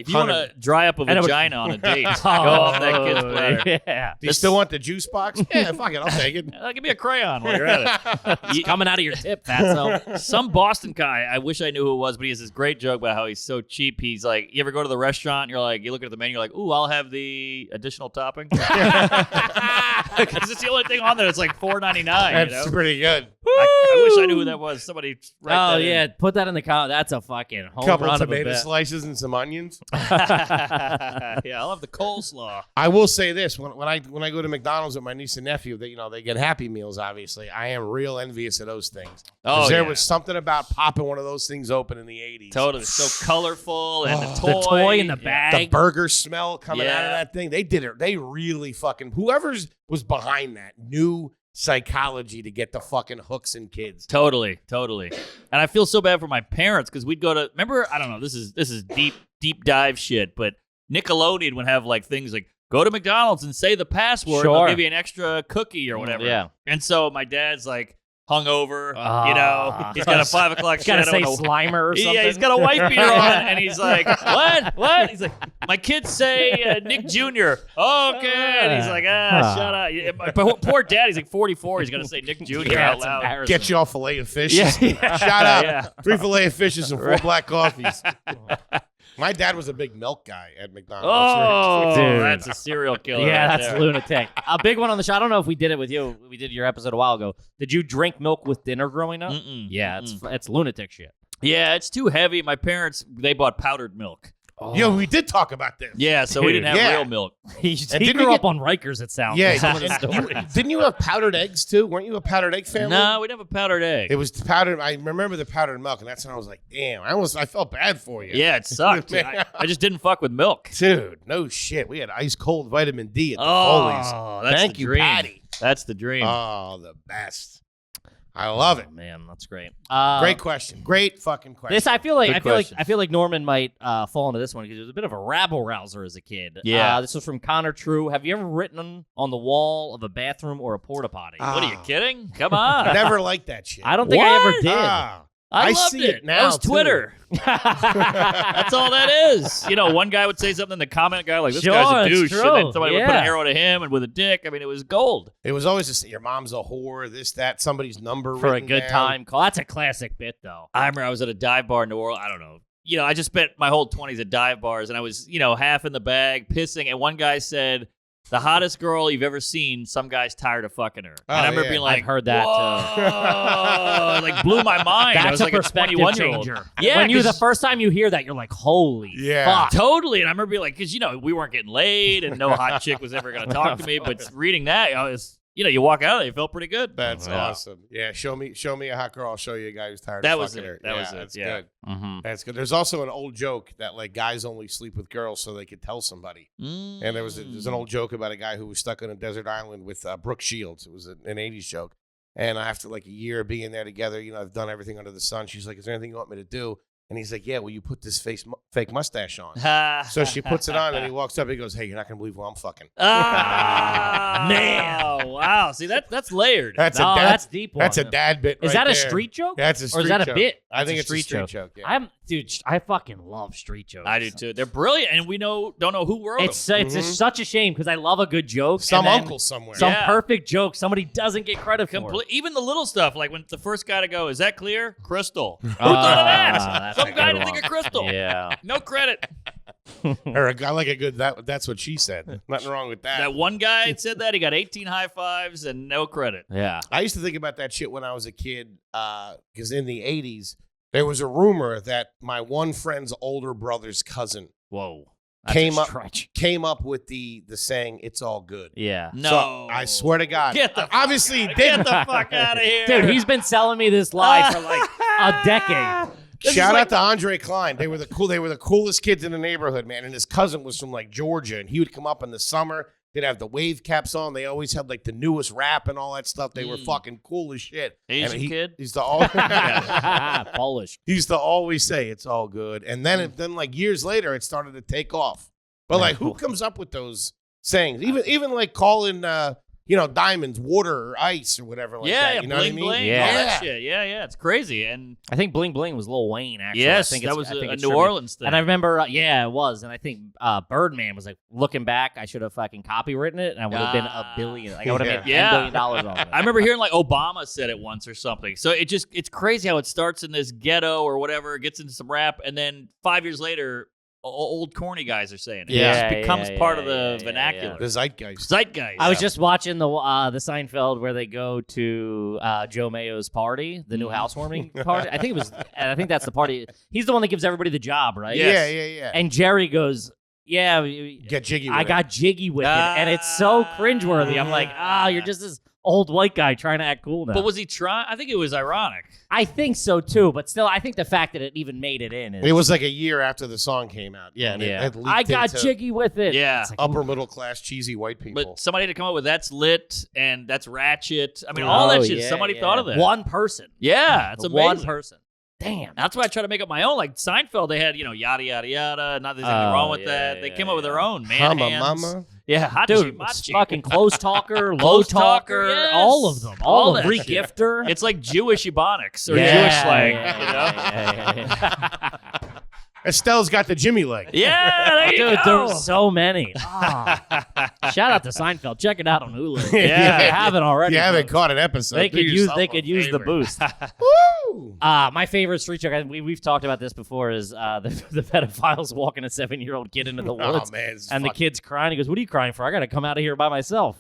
Speaker 4: If you want to dry up a
Speaker 1: And it would-
Speaker 4: vagina on a date, go off that kid's platter.
Speaker 1: Yeah,
Speaker 3: Do you still want the juice box? Yeah, fuck it. I'll take it.
Speaker 4: Give me a crayon while you're at it.
Speaker 1: it's coming out of your tip, fatso.
Speaker 4: Some Boston guy, I wish I knew who it was, but he has this great joke about how he's so cheap. He's like, you ever go to the restaurant and you're like, you look at the menu, you're like, ooh, I'll have the additional topping. Because it's the only thing on there that's like $4.99.
Speaker 3: That's
Speaker 4: you know?
Speaker 3: pretty good.
Speaker 4: I wish I knew who that was. Somebody write
Speaker 1: Oh
Speaker 4: that in.
Speaker 1: yeah, put that in the comment. That's a fucking home
Speaker 3: Couple
Speaker 1: run
Speaker 3: tomato
Speaker 1: of a bet.
Speaker 3: slices and some onions.
Speaker 4: Yeah, I'll have the coleslaw.
Speaker 3: I will say this: when I go to McDonald's with my niece and nephew, they get Happy Meals. Obviously, I am real envious of those things.
Speaker 4: Oh,
Speaker 3: there
Speaker 4: yeah.
Speaker 3: was something about popping one of those things open in the '80s.
Speaker 4: Totally. So colorful and the
Speaker 1: The toy in the
Speaker 4: Yeah.
Speaker 1: bag.
Speaker 3: The burger smell coming out of
Speaker 4: Yeah.
Speaker 3: that thing. They did it. They really fucking whoever's was behind that knew psychology to get the fucking hooks in kids.
Speaker 4: Totally. And I feel so bad for my parents because we'd go to. Remember, I don't know. This is deep dive shit, but Nickelodeon would have like things like go to McDonald's and say the password.
Speaker 1: Sure.
Speaker 4: They'll give you an extra cookie or whatever.
Speaker 1: Yeah.
Speaker 4: And so my dad's like hungover. He's got a 5 o'clock.
Speaker 1: He's gotta say Slimer or something.
Speaker 4: Yeah, he's got a white beater on, and he's like, "What?" He's like, "My kids say Nick Jr." Okay, and he's like, shut up. Yeah, my poor dad. He's like 44. He's gonna say Nick Jr. out loud.
Speaker 3: Get you all filet of fish.
Speaker 1: Yeah.
Speaker 3: Shut up.
Speaker 4: Yeah.
Speaker 3: 3 filet of fishes and 4 black coffees. My dad was a big milk guy at McDonald's.
Speaker 4: Oh,
Speaker 1: Dude.
Speaker 4: that's a serial killer.
Speaker 1: Yeah,
Speaker 4: right
Speaker 1: that's
Speaker 4: there.
Speaker 1: lunatic. A big one on the show. I don't know if we did it with you. We did your episode a while ago. Did you drink milk with dinner growing up?
Speaker 4: Mm-mm.
Speaker 1: Yeah, it's lunatic shit.
Speaker 4: Yeah, it's too heavy. My parents, they bought powdered milk.
Speaker 1: Oh.
Speaker 3: Yo, we did talk about this.
Speaker 4: Yeah, so we didn't have
Speaker 3: Yeah.
Speaker 4: real milk.
Speaker 1: He
Speaker 3: didn't
Speaker 1: grew
Speaker 3: you
Speaker 1: up on Rikers, it sounds.
Speaker 3: Yeah.
Speaker 1: like, some of the
Speaker 3: and
Speaker 1: stories.
Speaker 3: didn't you have powdered eggs too? Weren't you a powdered egg family?
Speaker 4: No, we didn't have a powdered egg.
Speaker 3: It was powdered. I remember the powdered milk, and that's when I was like, damn. I felt bad for you.
Speaker 4: Yeah, it sucked. I just didn't fuck with milk.
Speaker 3: Dude, no shit. We had ice cold vitamin D at the Foley's.
Speaker 4: Oh, that's
Speaker 3: Thank
Speaker 4: the
Speaker 3: you,
Speaker 4: dream.
Speaker 3: Patty.
Speaker 4: That's the dream.
Speaker 3: Oh, the best. I love it.
Speaker 1: Oh, man, that's great.
Speaker 3: Great question. Great fucking question.
Speaker 1: This I feel
Speaker 4: Good
Speaker 1: like
Speaker 4: question.
Speaker 1: I feel like Norman might fall into this one because he was a bit of a rabble rouser as a kid.
Speaker 4: Yeah.
Speaker 1: This was from Connor True. Have you ever written on the wall of a bathroom or a porta potty?
Speaker 3: Ah.
Speaker 4: What are you kidding? Come on.
Speaker 3: I never liked that shit.
Speaker 1: I don't think I ever
Speaker 4: What?
Speaker 1: did.
Speaker 3: Ah.
Speaker 4: I
Speaker 3: I
Speaker 4: loved
Speaker 3: see it now,
Speaker 4: That was
Speaker 3: too.
Speaker 4: Twitter. That's all that is. You know, one guy would say something, the comment guy like, this
Speaker 1: Sure,
Speaker 4: guy's a
Speaker 1: it's
Speaker 4: douche.
Speaker 1: true.
Speaker 4: And then somebody would put an
Speaker 1: Yeah.
Speaker 4: arrow to him and with a dick. I mean, it was gold.
Speaker 3: It was always just your mom's a whore, this, that, somebody's number
Speaker 1: For a
Speaker 3: written
Speaker 1: good
Speaker 3: down.
Speaker 1: time call. That's a classic bit, though.
Speaker 4: I remember I was at a dive bar in New Orleans. I don't know. You know, I just spent my whole 20s at dive bars, and I was, you know, half in the bag, pissing, and one guy said, the hottest girl you've ever seen, some guy's tired of fucking her.
Speaker 3: Oh,
Speaker 4: and I remember
Speaker 3: yeah.
Speaker 4: being like,
Speaker 1: I've heard that,
Speaker 4: whoa! It, like, blew my mind. I
Speaker 1: That's
Speaker 4: was
Speaker 1: a
Speaker 4: like a
Speaker 1: perspective
Speaker 4: 21-year-old.
Speaker 1: changer.
Speaker 4: Yeah,
Speaker 1: when the
Speaker 4: 'cause-
Speaker 1: first time you hear that, you're like, holy
Speaker 3: Yeah.
Speaker 1: fuck.
Speaker 4: Totally. And I remember being like, because, you know, we weren't getting laid and no hot chick was ever going to talk to me. But reading that, I was, you know, you walk out of there, you felt pretty good.
Speaker 3: That's
Speaker 1: Yeah.
Speaker 3: awesome. Yeah, show me a hot girl. I'll show you a guy who's tired
Speaker 4: That
Speaker 3: of
Speaker 4: was
Speaker 3: fucking
Speaker 4: it.
Speaker 3: her.
Speaker 4: That was it.
Speaker 3: That's
Speaker 4: Yeah.
Speaker 3: good.
Speaker 1: Mm-hmm.
Speaker 3: That's good. There's also an old joke that like guys only sleep with girls so they could tell somebody. And there's an old joke about a guy who was stuck on a desert island with Brooke Shields. It was an 80s joke. And after like a year of being there together, you know, I've done everything under the sun. She's like, is there anything you want me to do? And he's like, yeah, well, you put this fake mustache on. So she puts it on and he walks up. He goes, hey, you're not going to believe who I'm fucking.
Speaker 4: Man. Wow. See, that's layered.
Speaker 3: That's
Speaker 1: No,
Speaker 3: a dad,
Speaker 1: that's deep one.
Speaker 3: That's a dad bit.
Speaker 1: Is
Speaker 3: right
Speaker 1: that a
Speaker 3: there.
Speaker 1: street joke?
Speaker 3: That's a
Speaker 1: Or
Speaker 3: street
Speaker 1: is that a
Speaker 3: joke.
Speaker 1: bit?
Speaker 3: I
Speaker 1: That's
Speaker 3: think
Speaker 1: a
Speaker 3: it's a
Speaker 1: street
Speaker 3: street
Speaker 1: joke.
Speaker 3: joke. Yeah.
Speaker 1: Dude, I fucking love street jokes.
Speaker 4: I do too. They're brilliant, and we don't know who wrote
Speaker 1: It's
Speaker 4: them.
Speaker 1: it's such a shame because I love a good joke.
Speaker 3: Some
Speaker 1: and then
Speaker 3: uncle somewhere.
Speaker 1: some
Speaker 4: Yeah.
Speaker 1: perfect joke somebody doesn't get credit for.
Speaker 4: Even the little stuff, like when the first guy to go, is that clear? Crystal. Who
Speaker 1: Ah,
Speaker 4: thought of that?
Speaker 1: that's a
Speaker 4: Some guy
Speaker 1: good
Speaker 4: didn't think
Speaker 1: one.
Speaker 4: of crystal.
Speaker 1: Yeah.
Speaker 4: No credit.
Speaker 3: Or a guy like a good that's what she said. Nothing wrong with that.
Speaker 4: That one guy said that. He got 18 high fives and no credit.
Speaker 1: Yeah.
Speaker 3: I used to think about that shit when I was a kid, because in the 80s, there was a rumor that my one friend's older brother's cousin
Speaker 1: Whoa. That's
Speaker 3: Came
Speaker 1: a
Speaker 3: up-
Speaker 1: stretch.
Speaker 3: came up with the saying, it's all good.
Speaker 1: Yeah.
Speaker 4: No.
Speaker 3: So I swear to God.
Speaker 4: Get the
Speaker 3: obviously he
Speaker 4: Get
Speaker 3: didn't.
Speaker 4: the fuck out of here.
Speaker 1: Dude, he's been selling me this lie for like a decade.
Speaker 3: Shout out to Andre Klein. They were the coolest kids in the neighborhood, man. And his cousin was from like Georgia, and he would come up in the summer. They'd have the wave caps on. They always had like the newest rap and all that stuff. They were fucking cool as shit.
Speaker 4: Asian
Speaker 3: and
Speaker 4: kid?
Speaker 3: He's the all.
Speaker 1: Polish.
Speaker 3: He used to always say it's all good, and then then like years later, it started to take off. But like, who comes up with those sayings? Even like calling diamonds water or ice or whatever like
Speaker 4: yeah,
Speaker 3: that. You know
Speaker 4: bling,
Speaker 3: what I mean?
Speaker 4: bling,
Speaker 1: Yeah.
Speaker 4: all that shit. Yeah, it's crazy. And
Speaker 1: I think Bling Bling was Lil Wayne, actually.
Speaker 4: yes,
Speaker 1: I think
Speaker 4: that was
Speaker 1: I think
Speaker 4: a
Speaker 1: it's
Speaker 4: New
Speaker 1: tribute.
Speaker 4: Orleans thing.
Speaker 1: And I remember, it was. And I think Birdman was like, looking back, I should have fucking copywritten it, and I would have been a billion. Like, I would have made
Speaker 4: Yeah.
Speaker 1: $10 billion off it.
Speaker 4: I remember hearing like Obama said it once or something. So it's crazy how it starts in this ghetto or whatever, gets into some rap, and then 5 years later, old corny guys are saying it.
Speaker 1: Yeah,
Speaker 4: It just becomes
Speaker 1: yeah,
Speaker 4: part
Speaker 1: yeah,
Speaker 4: of the
Speaker 1: yeah,
Speaker 4: vernacular.
Speaker 3: The zeitgeist.
Speaker 4: Zeitgeist.
Speaker 1: I was just watching the Seinfeld where they go to Joe Mayo's party, the new housewarming party. I think that's the party. He's the one that gives everybody the job, right?
Speaker 4: Yeah.
Speaker 3: Yeah.
Speaker 1: And Jerry goes, "Yeah,
Speaker 3: Get jiggy with
Speaker 1: I
Speaker 3: it.
Speaker 1: got jiggy with it," and it's so cringeworthy. I'm like, you're just this old white guy trying to act cool now.
Speaker 4: But was he trying? I think it was ironic.
Speaker 1: I think so too, but still, I think the fact that it even made it in is.
Speaker 3: It was like a year after the song came out. Yeah, and it leaked
Speaker 1: I got
Speaker 3: into
Speaker 1: jiggy with it.
Speaker 4: Yeah.
Speaker 1: It's like,
Speaker 3: upper middle class cheesy white people.
Speaker 4: But somebody had to come up with that's lit and that's ratchet. I mean, all that shit. Somebody thought of that.
Speaker 1: One person.
Speaker 4: Yeah, it's amazing.
Speaker 1: One person. Damn.
Speaker 4: That's why I try to make up my own. Like Seinfeld, they had, yada, yada, yada. Not there's anything wrong with that. They came up with their own, man.
Speaker 3: Mama, mama.
Speaker 4: Yeah,
Speaker 1: dude, fucking close talker, low talker,
Speaker 4: yes.
Speaker 1: all of them. All of
Speaker 4: that
Speaker 1: regifter.
Speaker 4: It's like Jewish Ebonics or Jewish slang,
Speaker 3: Estelle's got the Jimmy leg.
Speaker 4: Yeah, there you
Speaker 1: Dude,
Speaker 4: go.
Speaker 1: there's so many. Shout out to Seinfeld. Check it out on Hulu.
Speaker 3: Yeah.
Speaker 1: If you haven't already.
Speaker 3: If you haven't caught an episode,
Speaker 1: They could use the boost.
Speaker 3: Woo!
Speaker 1: My favorite street joke, we've talked about this before, is the pedophiles walking a 7-year-old kid into the woods.
Speaker 3: Oh, man,
Speaker 1: and the kid's crying. He goes, "What are you crying for? I got to come out of here by myself."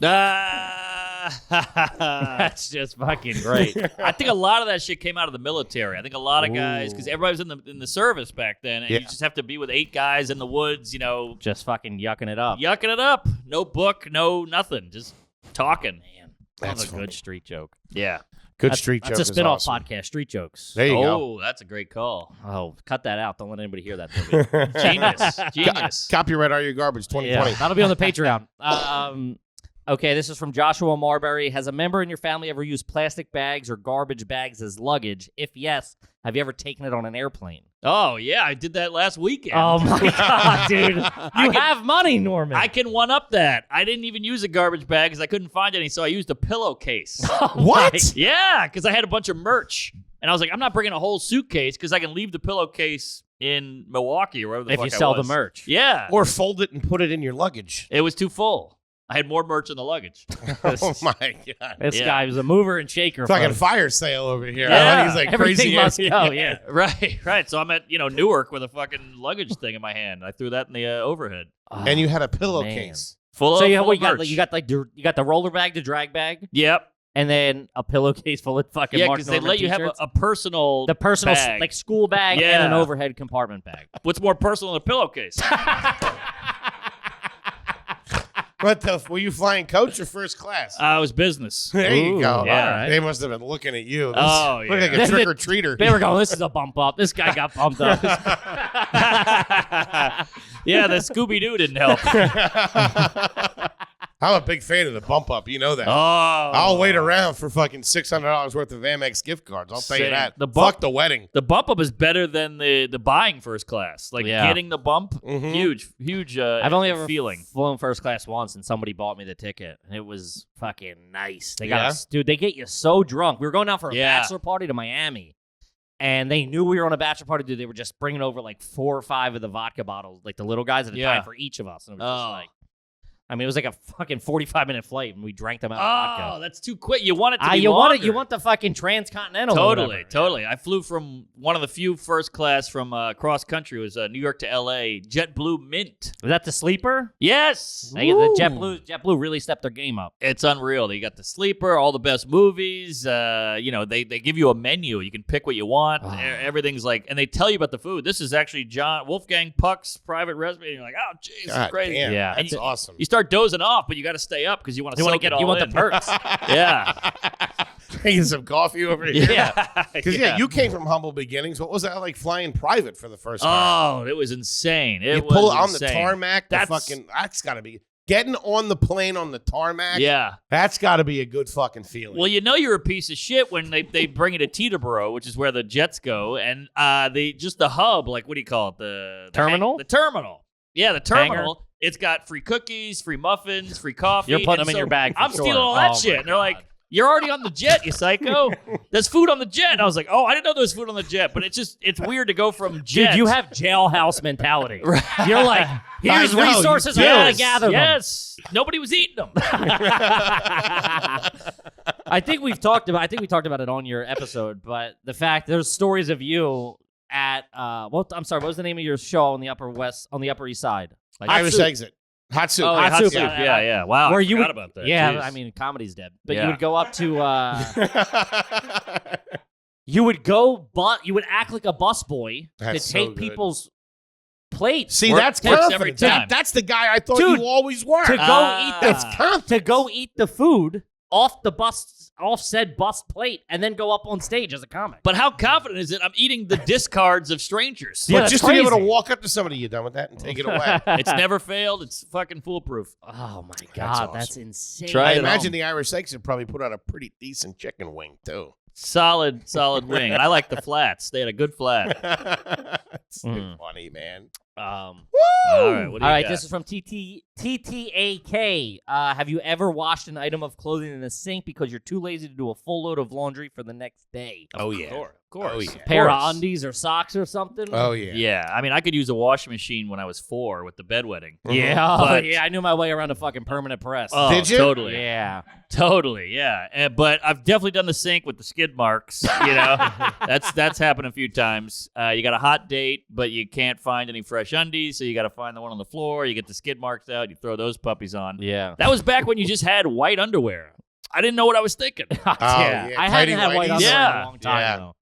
Speaker 1: That's just fucking great.
Speaker 4: I think a lot of that shit came out of the military. I think a lot of guys, because everybody was in the service back then, and you just have to be with 8 guys in the woods,
Speaker 1: just fucking yucking it up.
Speaker 4: Yucking it up. No book, no nothing. Just talking.
Speaker 1: Man,
Speaker 3: That's
Speaker 1: a good street joke.
Speaker 4: Yeah.
Speaker 3: Good street joke.
Speaker 1: That's a
Speaker 3: is
Speaker 1: spin-off
Speaker 3: awesome.
Speaker 1: podcast, Street Jokes.
Speaker 3: There you go.
Speaker 4: Oh, that's a great call.
Speaker 1: Oh, cut that out. Don't let anybody hear that.
Speaker 4: Genius.
Speaker 3: Copyright Are You Garbage 2020.
Speaker 1: Yeah, that'll be on the Patreon. Okay, this is from Joshua Marbury. Has a member in your family ever used plastic bags or garbage bags as luggage? If yes, have you ever taken it on an airplane?
Speaker 4: Oh, yeah, I did that last weekend.
Speaker 1: Oh, my God, dude. You have money, Norman.
Speaker 4: I can one-up that. I didn't even use a garbage bag because I couldn't find any, so I used a pillowcase.
Speaker 3: What?
Speaker 4: Yeah, because I had a bunch of merch. And I was like, I'm not bringing a whole suitcase because I can leave the pillowcase in Milwaukee or wherever the fuck I was.
Speaker 1: If you sell the merch.
Speaker 4: Yeah.
Speaker 3: Or fold it and put it in your luggage.
Speaker 4: It was too full. I had more merch in the luggage.
Speaker 3: Oh, my God.
Speaker 1: This guy was a mover and shaker.
Speaker 3: Fucking
Speaker 1: folks.
Speaker 3: fire sale over here.
Speaker 1: Yeah.
Speaker 3: He's like
Speaker 1: Everything
Speaker 3: crazy.
Speaker 1: must go, yeah.
Speaker 4: Right. So I'm at, Newark with a fucking luggage thing in my hand. I threw that in the overhead.
Speaker 3: And you had a pillowcase.
Speaker 4: Full
Speaker 1: So
Speaker 4: of
Speaker 1: you
Speaker 4: merch.
Speaker 1: got the roller bag, the drag bag,
Speaker 4: Yep.
Speaker 1: and then a pillowcase full of fucking
Speaker 4: Yeah,
Speaker 1: Mark
Speaker 4: because they
Speaker 1: Norman
Speaker 4: let you have
Speaker 1: t-shirts.
Speaker 4: a personal
Speaker 1: The personal
Speaker 4: bag.
Speaker 1: like school bag and an overhead compartment bag.
Speaker 4: What's more personal than a pillowcase?
Speaker 3: Were you flying coach or first class?
Speaker 4: It was business.
Speaker 3: There you go.
Speaker 4: yeah.
Speaker 3: All right. They must have been looking at you.
Speaker 4: Oh,
Speaker 3: Look like
Speaker 4: yeah.
Speaker 3: a trick or treater.
Speaker 1: They were going, this is a bump up. This guy got bumped up.
Speaker 4: Yeah, the Scooby-Doo didn't help.
Speaker 3: I'm a big fan of the bump up. You know that.
Speaker 4: Oh.
Speaker 3: I'll wait around for fucking $600 worth of Amex gift cards. I'll tell you
Speaker 4: Same.
Speaker 3: that.
Speaker 4: Fuck
Speaker 3: the wedding.
Speaker 4: The bump up is better than the buying first class. Like getting the bump, huge
Speaker 1: I've only ever
Speaker 4: feeling.
Speaker 1: flown first class once, and somebody bought me the ticket, and it was fucking nice. They got
Speaker 3: Yeah?
Speaker 1: us, dude. They get you so drunk. We were going out for a
Speaker 4: Yeah.
Speaker 1: bachelor party to Miami, and they knew we were on a bachelor party. Dude, they were just bringing over like 4 or 5 of the vodka bottles, like the little guys at a time for each of us, and it was just like. I mean, it was like a fucking 45-minute flight, and we drank them out of vodka.
Speaker 4: Oh, that's too quick. You want it to be
Speaker 1: you
Speaker 4: longer.
Speaker 1: want the fucking transcontinental. or whatever.
Speaker 4: Totally. I flew from one of the few first class from cross country. It was New York to L.A. JetBlue Mint.
Speaker 1: Was that the sleeper?
Speaker 4: Yes.
Speaker 1: Hey, the JetBlue really stepped their game up.
Speaker 4: It's unreal. You got the sleeper, all the best movies. They give you a menu. You can pick what you want. Everything's like, and they tell you about the food. This is actually Wolfgang Puck's private recipe. And you're like, oh, jeez, this is crazy.
Speaker 3: Damn,
Speaker 1: Yeah.
Speaker 3: that's awesome.
Speaker 4: You start dozing off, but you got to stay up because you want to soak it all
Speaker 1: You want
Speaker 4: in.
Speaker 1: the perks.
Speaker 4: Yeah.
Speaker 3: Drinking some coffee over here.
Speaker 4: Yeah.
Speaker 3: Because, you came from humble beginnings. What was that like flying private for the first time?
Speaker 4: Oh, it was insane.
Speaker 3: You
Speaker 4: It
Speaker 3: pull
Speaker 4: was
Speaker 3: it on the
Speaker 4: insane.
Speaker 3: tarmac. That's got to be. Getting on the plane on the tarmac.
Speaker 4: Yeah.
Speaker 3: That's got to be a good fucking feeling.
Speaker 4: Well, you're a piece of shit when they bring you to Teterboro, which is where the jets go, and the hub, like, what do you call it? The
Speaker 1: terminal?
Speaker 4: The terminal. Yeah, the terminal.
Speaker 1: Hangar?
Speaker 4: It's got free cookies, free muffins, free coffee.
Speaker 1: You're putting
Speaker 4: and
Speaker 1: them in
Speaker 4: so
Speaker 1: your bag for
Speaker 4: I'm
Speaker 1: sure.
Speaker 4: stealing all that
Speaker 1: Oh,
Speaker 4: shit.
Speaker 1: my
Speaker 4: And they're
Speaker 1: God.
Speaker 4: like, you're already on the jet, you psycho. There's food on the jet. And I was like, oh, I didn't know there was food on the jet. But it's weird to go from jet.
Speaker 1: Dude, you have jailhouse mentality. You're like, here's
Speaker 3: I know,
Speaker 1: resources.
Speaker 3: you
Speaker 1: I gotta
Speaker 3: do.
Speaker 1: gather them.
Speaker 4: Yes. Nobody was eating them.
Speaker 1: I think we talked about it on your episode, but the fact there's stories of you at what was the name of your show on the Upper East Side? Like,
Speaker 3: Irish Exit. Hot soup.
Speaker 4: Oh,
Speaker 1: Hot
Speaker 4: hot
Speaker 1: soup.
Speaker 4: soup. Yeah. Wow.
Speaker 1: Where
Speaker 4: I
Speaker 1: you
Speaker 4: forgot
Speaker 1: would,
Speaker 4: about that.
Speaker 1: Yeah,
Speaker 4: Jeez.
Speaker 1: I mean, comedy's dead. But
Speaker 4: Yeah.
Speaker 1: you would go up to you would act like a busboy to
Speaker 3: That's so
Speaker 1: take
Speaker 3: good.
Speaker 1: people's plates.
Speaker 3: See,
Speaker 4: Work-
Speaker 3: that's
Speaker 4: works
Speaker 3: confidence.
Speaker 4: every time.
Speaker 3: That's the guy I thought
Speaker 1: Dude,
Speaker 3: you always were.
Speaker 1: to go eat
Speaker 3: That's confidence.
Speaker 1: to go eat the food off said bus plate and then go up on stage as a comic.
Speaker 4: But how confident is it? I'm eating the discards of strangers.
Speaker 3: But just to be able to walk up to somebody, you done with that, and take it away.
Speaker 4: It's never failed. It's fucking foolproof.
Speaker 1: Oh my God,
Speaker 3: awesome.
Speaker 1: that's insane.
Speaker 4: Try
Speaker 3: I
Speaker 4: it
Speaker 3: imagine
Speaker 4: home.
Speaker 3: the Irish Sykes would probably put on a pretty decent chicken wing too.
Speaker 4: Solid wing. And I like the flats. They had a good flat.
Speaker 3: It's funny, man.
Speaker 4: All right, what do you got?
Speaker 1: This is from TTAK. Have you ever washed an item of clothing in the sink because you're too lazy to do a full load of laundry for the next day?
Speaker 3: Oh yeah,
Speaker 4: Of course.
Speaker 3: Oh, yeah.
Speaker 1: Pair of undies or socks or something?
Speaker 3: Oh yeah.
Speaker 4: Yeah, I mean, I could use a washing machine when I was 4 with the bedwetting.
Speaker 1: Yeah,
Speaker 4: But-
Speaker 1: I knew my way around a fucking permanent press.
Speaker 4: Oh,
Speaker 3: Did you?
Speaker 4: Totally.
Speaker 1: Yeah.
Speaker 4: Totally, yeah. But I've definitely done the sink with the skid marks. You know, that's happened a few times. You got a hot date, but you can't find any fresh undies, so you got to find the one on the floor. You get the skid marks out. You throw those puppies on.
Speaker 1: Yeah.
Speaker 4: That was back when you just had white underwear. I didn't know what I was thinking.
Speaker 1: Yeah.
Speaker 3: yeah,
Speaker 1: I
Speaker 3: tidy
Speaker 1: haven't had white
Speaker 3: whities.
Speaker 1: underwear in
Speaker 4: Yeah.
Speaker 1: a long time,
Speaker 3: Yeah.
Speaker 1: though.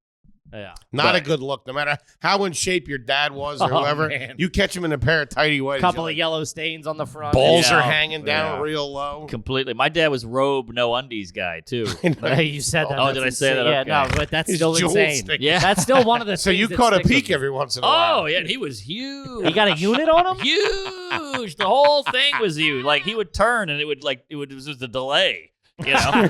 Speaker 1: Yeah.
Speaker 3: Not a good look. No matter how in shape your dad was or
Speaker 1: Oh,
Speaker 3: whoever,
Speaker 1: man.
Speaker 3: you catch him in a pair of tidy whities.
Speaker 1: Couple
Speaker 3: you're
Speaker 1: of yellow stains on the front.
Speaker 3: balls
Speaker 4: Yeah.
Speaker 3: are hanging down
Speaker 4: Yeah.
Speaker 3: real low.
Speaker 4: Completely. My dad was robe, no undies guy, too.
Speaker 1: Hey, you said that.
Speaker 4: Oh,
Speaker 1: That's
Speaker 4: did I say
Speaker 1: insane.
Speaker 4: that?
Speaker 1: Yeah,
Speaker 4: Okay.
Speaker 1: no, but that's
Speaker 3: His
Speaker 1: still
Speaker 3: jewels
Speaker 1: insane.
Speaker 3: stick-
Speaker 4: Yeah.
Speaker 1: That's still one of the
Speaker 3: So
Speaker 1: things
Speaker 3: you
Speaker 1: that
Speaker 3: caught a
Speaker 1: sticks with
Speaker 3: peek
Speaker 1: me.
Speaker 3: every once in a while.
Speaker 4: Oh, yeah, and he was huge.
Speaker 1: You got a unit on him?
Speaker 4: Huge. The whole thing was huge. Like, he would turn, and it was just a delay. You know,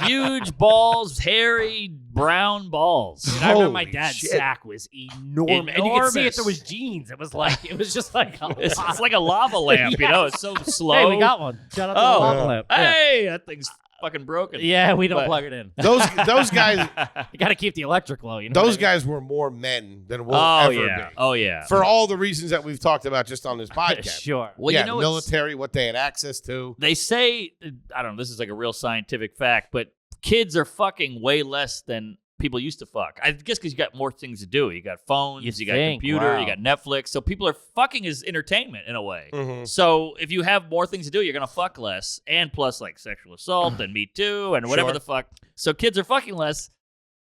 Speaker 4: huge balls, hairy brown balls.
Speaker 1: Dude, I remember
Speaker 3: Holy
Speaker 1: my dad's
Speaker 3: shit.
Speaker 1: sack was enormous. And you could see if there
Speaker 4: Enormous.
Speaker 1: was jeans. It was just like a
Speaker 4: It's
Speaker 1: lot.
Speaker 4: like a lava lamp. You know, it's so slow.
Speaker 1: Hey, we got one. Shout out to the lava lamp. Yeah.
Speaker 4: Hey, that thing's fucking broken.
Speaker 1: Yeah, we don't
Speaker 4: But-
Speaker 1: plug it in.
Speaker 3: Those guys,
Speaker 1: You got to keep the electric low. You know
Speaker 3: those
Speaker 1: what I mean?
Speaker 3: guys were more men than we'll
Speaker 4: Oh
Speaker 3: ever
Speaker 4: yeah.
Speaker 3: be.
Speaker 4: Oh yeah.
Speaker 3: For all the reasons that we've talked about just on this podcast.
Speaker 1: Sure.
Speaker 4: Well,
Speaker 3: yeah,
Speaker 4: you know, it's-
Speaker 3: military, what they had access to.
Speaker 4: they say, I don't know, this is like a real scientific fact, but kids are fucking way less than people used to fuck. I guess because you got more things to do. You got phones,
Speaker 1: You
Speaker 4: you got
Speaker 1: think,
Speaker 4: computer,
Speaker 1: wow.
Speaker 4: you got Netflix. So people are fucking as entertainment in a way.
Speaker 3: Mhm.
Speaker 4: So if you have more things to do, you're gonna fuck less, and plus like sexual assault and Me Too and whatever
Speaker 3: Sure.
Speaker 4: the fuck. So kids are fucking less,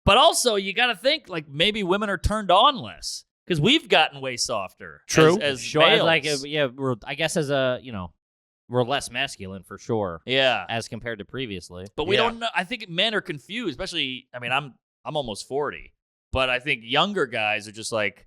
Speaker 4: but also you got to think like maybe women are turned on less because we've gotten way softer.
Speaker 3: True.
Speaker 4: as
Speaker 1: Sure.
Speaker 4: males.
Speaker 1: Like, yeah, I guess as a, we're less masculine for sure
Speaker 4: yeah,
Speaker 1: as compared to previously.
Speaker 4: but we
Speaker 3: Yeah.
Speaker 4: don't know. I think men are confused, especially. I mean, I'm almost 40, but I think younger guys are just like,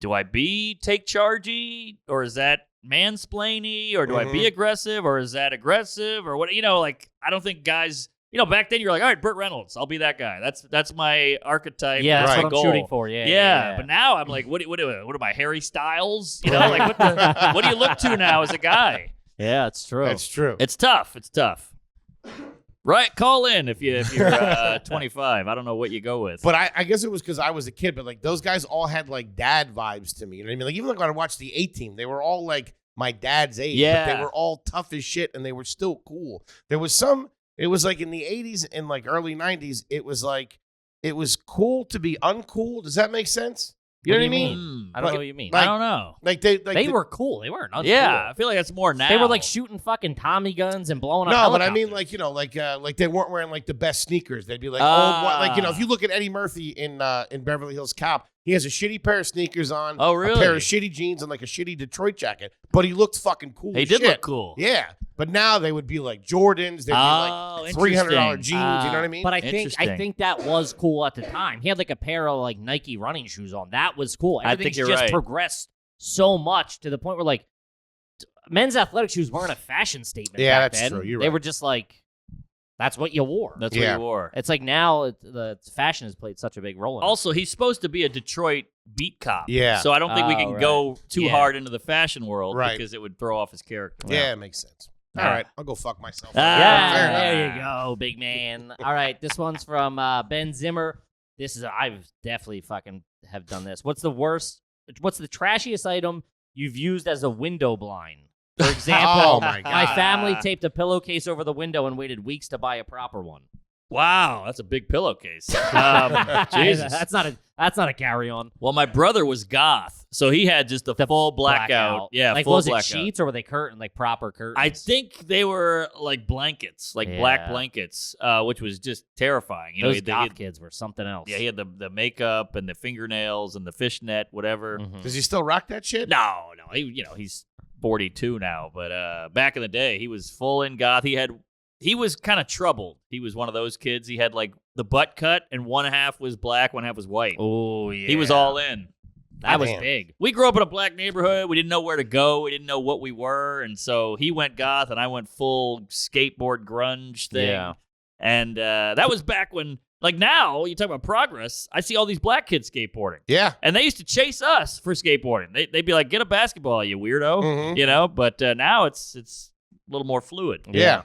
Speaker 4: do I take chargey, or is that mansplaining, or do I be aggressive, or is that aggressive, or what? Like I don't think guys. Back then you're like, all right, Burt Reynolds, I'll be that guy. That's my archetype.
Speaker 1: Yeah, that's
Speaker 4: my
Speaker 1: what I'm
Speaker 4: goal.
Speaker 1: shooting for. Yeah,
Speaker 4: Yeah, but now I'm like, what am I, Harry Styles? Like what do you look to now as a guy?
Speaker 1: yeah, it's true.
Speaker 3: That's true.
Speaker 4: It's tough. It's tough. Right, call in if you're 25. I don't know what you go with.
Speaker 3: But I guess it was because I was a kid, but like those guys all had like dad vibes to me. You know what I mean? Like even like when I watched the A-Team, they were all like my dad's age.
Speaker 4: Yeah.
Speaker 3: But they were all tough as shit and they were still cool. There was it was like in the 80s and like early 90s, it was like it was cool to be uncool. Does that make sense? You know what I mean?
Speaker 1: I don't know what you mean.
Speaker 4: I don't know.
Speaker 3: Like they
Speaker 1: Were cool. They weren't uncool.
Speaker 4: Yeah, I feel like that's more now.
Speaker 1: They were like shooting fucking Tommy guns and blowing up.
Speaker 3: No, but I
Speaker 1: helicopters.
Speaker 3: mean, like they weren't wearing like the best sneakers. They'd be like, if you look at Eddie Murphy in Beverly Hills Cop, he has a shitty pair of sneakers on,
Speaker 4: Oh,
Speaker 3: a
Speaker 4: really?
Speaker 3: pair of shitty jeans, and like a shitty Detroit jacket. But he looked fucking cool.
Speaker 4: He
Speaker 3: as
Speaker 4: did
Speaker 3: shit.
Speaker 4: look cool.
Speaker 3: Yeah, but now they would be like Jordans. They'd be like $300 jeans. You know what I mean?
Speaker 1: But I
Speaker 4: Interesting.
Speaker 1: think that was cool at the time. He had like a pair of like Nike running shoes on. That was cool.
Speaker 4: I think
Speaker 1: Everything's
Speaker 4: you're
Speaker 1: just
Speaker 4: right.
Speaker 1: progressed so much to the point where like men's athletic shoes weren't a fashion statement.
Speaker 3: Yeah,
Speaker 1: back
Speaker 3: that's
Speaker 1: then.
Speaker 3: true. You're
Speaker 1: They
Speaker 3: right.
Speaker 1: were just like that's what you wore.
Speaker 4: That's
Speaker 3: Yeah.
Speaker 4: what you wore.
Speaker 1: It's like now the fashion has played such a big role in it.
Speaker 4: Also, he's supposed to be a Detroit beat cop.
Speaker 3: Yeah.
Speaker 4: So I don't think we can
Speaker 1: right.
Speaker 4: go too
Speaker 1: Yeah.
Speaker 4: hard into the fashion world
Speaker 3: Right.
Speaker 4: because it would throw off his character.
Speaker 3: Yeah, it makes sense. All
Speaker 4: Yeah.
Speaker 3: right, I'll go fuck myself.
Speaker 4: Ah.
Speaker 1: Yeah,
Speaker 3: Fair enough.
Speaker 1: there you go, big man. All right, this one's from Ben Zimmer. I've definitely fucking have done this. What's the trashiest item you've used as a window blind? For example,
Speaker 3: Oh, my God.
Speaker 1: family taped a pillowcase over the window and waited weeks to buy a proper one.
Speaker 4: Wow, that's a big pillowcase. Jesus.
Speaker 1: That's not a carry-on.
Speaker 4: Well, my brother was goth, so he had just the full blackout. Yeah,
Speaker 1: like
Speaker 4: full
Speaker 1: was
Speaker 4: blackout.
Speaker 1: it sheets or were they proper curtains?
Speaker 4: I think they were like blankets, like black
Speaker 1: Yeah.
Speaker 4: blankets, which was just terrifying. You
Speaker 1: those
Speaker 4: know,
Speaker 1: goth kids were something else.
Speaker 4: yeah, he had the makeup and the fingernails and the fishnet, whatever.
Speaker 1: Mhm.
Speaker 3: Does he still rock that shit?
Speaker 4: No, he's 42 now, but back in the day, he was full in goth. He had he was kind of troubled. He was one of those kids. He had like the butt cut, and one half was black, one half was white.
Speaker 1: Oh, yeah.
Speaker 4: He was all in.
Speaker 1: That was big.
Speaker 4: We grew up in a black neighborhood. We didn't know where to go. We didn't know what we were. And so he went goth, and I went full skateboard grunge thing. Yeah. And that was back when, like now, you talk about progress, I see all these black kids skateboarding.
Speaker 3: Yeah.
Speaker 4: And they used to chase us for skateboarding. They'd be like, get a basketball, you weirdo.
Speaker 3: Mm-hmm.
Speaker 4: You know? But now it's a little more fluid.
Speaker 3: Yeah.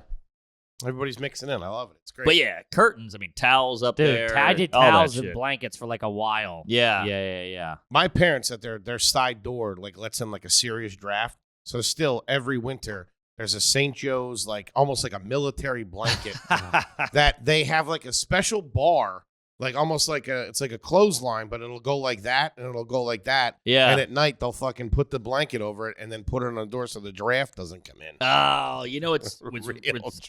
Speaker 3: Everybody's mixing in. I love it. It's great.
Speaker 4: But yeah, curtains. I mean, towels up there.
Speaker 1: Dude, I did towels and blankets for like a while.
Speaker 4: Yeah.
Speaker 3: My parents at their side door like lets in like a serious draft. So still every winter there's a St. Joe's like almost like a military blanket that they have like a special bar. Like almost like it's like a clothesline, but it'll go like that and it'll go like that.
Speaker 4: Yeah.
Speaker 3: And at night they'll fucking put the blanket over it and then put it on the door so the draft doesn't come in.
Speaker 4: Oh, you know it's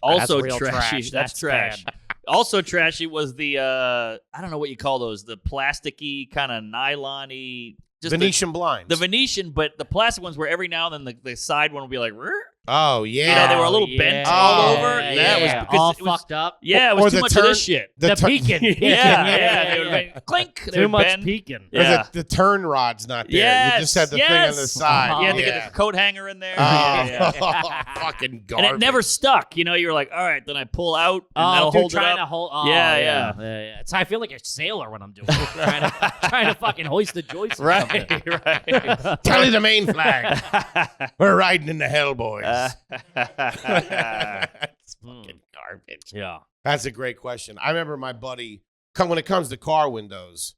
Speaker 4: also trashy. That's trash. Also trashy was the I don't know what you call those, the plasticky kind of nylon-y. Just
Speaker 3: Venetian blinds.
Speaker 4: The Venetian, but the plastic ones where every now and then the side one would be like, "Rrr."
Speaker 3: Oh, yeah.
Speaker 4: You know, they were a little bent all over.
Speaker 1: Yeah,
Speaker 4: That was because
Speaker 1: all
Speaker 4: it was
Speaker 1: fucked up.
Speaker 4: Yeah, it was too much of this shit.
Speaker 1: The peeking.
Speaker 4: Yeah. They would bend. Clink. They
Speaker 1: Too
Speaker 4: would
Speaker 1: much
Speaker 4: bend.
Speaker 1: peeking.
Speaker 4: Yeah.
Speaker 3: The turn rod's not there.
Speaker 4: Yes,
Speaker 3: You just had the thing on the side.
Speaker 4: You had to get the coat hanger in there.
Speaker 3: Fucking garbage.
Speaker 4: And it never stuck. You know, you were like, all right, then I pull out and that'll
Speaker 1: dude,
Speaker 4: hold it
Speaker 1: trying
Speaker 4: up.
Speaker 1: to hold.
Speaker 4: Yeah.
Speaker 1: So I feel like a sailor when I'm doing it. trying to fucking hoist the joist.
Speaker 4: Right.
Speaker 3: Tally the main flag. We're riding in the Hellboys. That's fucking garbage.
Speaker 1: Yeah.
Speaker 3: That's a great question. I remember my buddy, when it comes to car windows,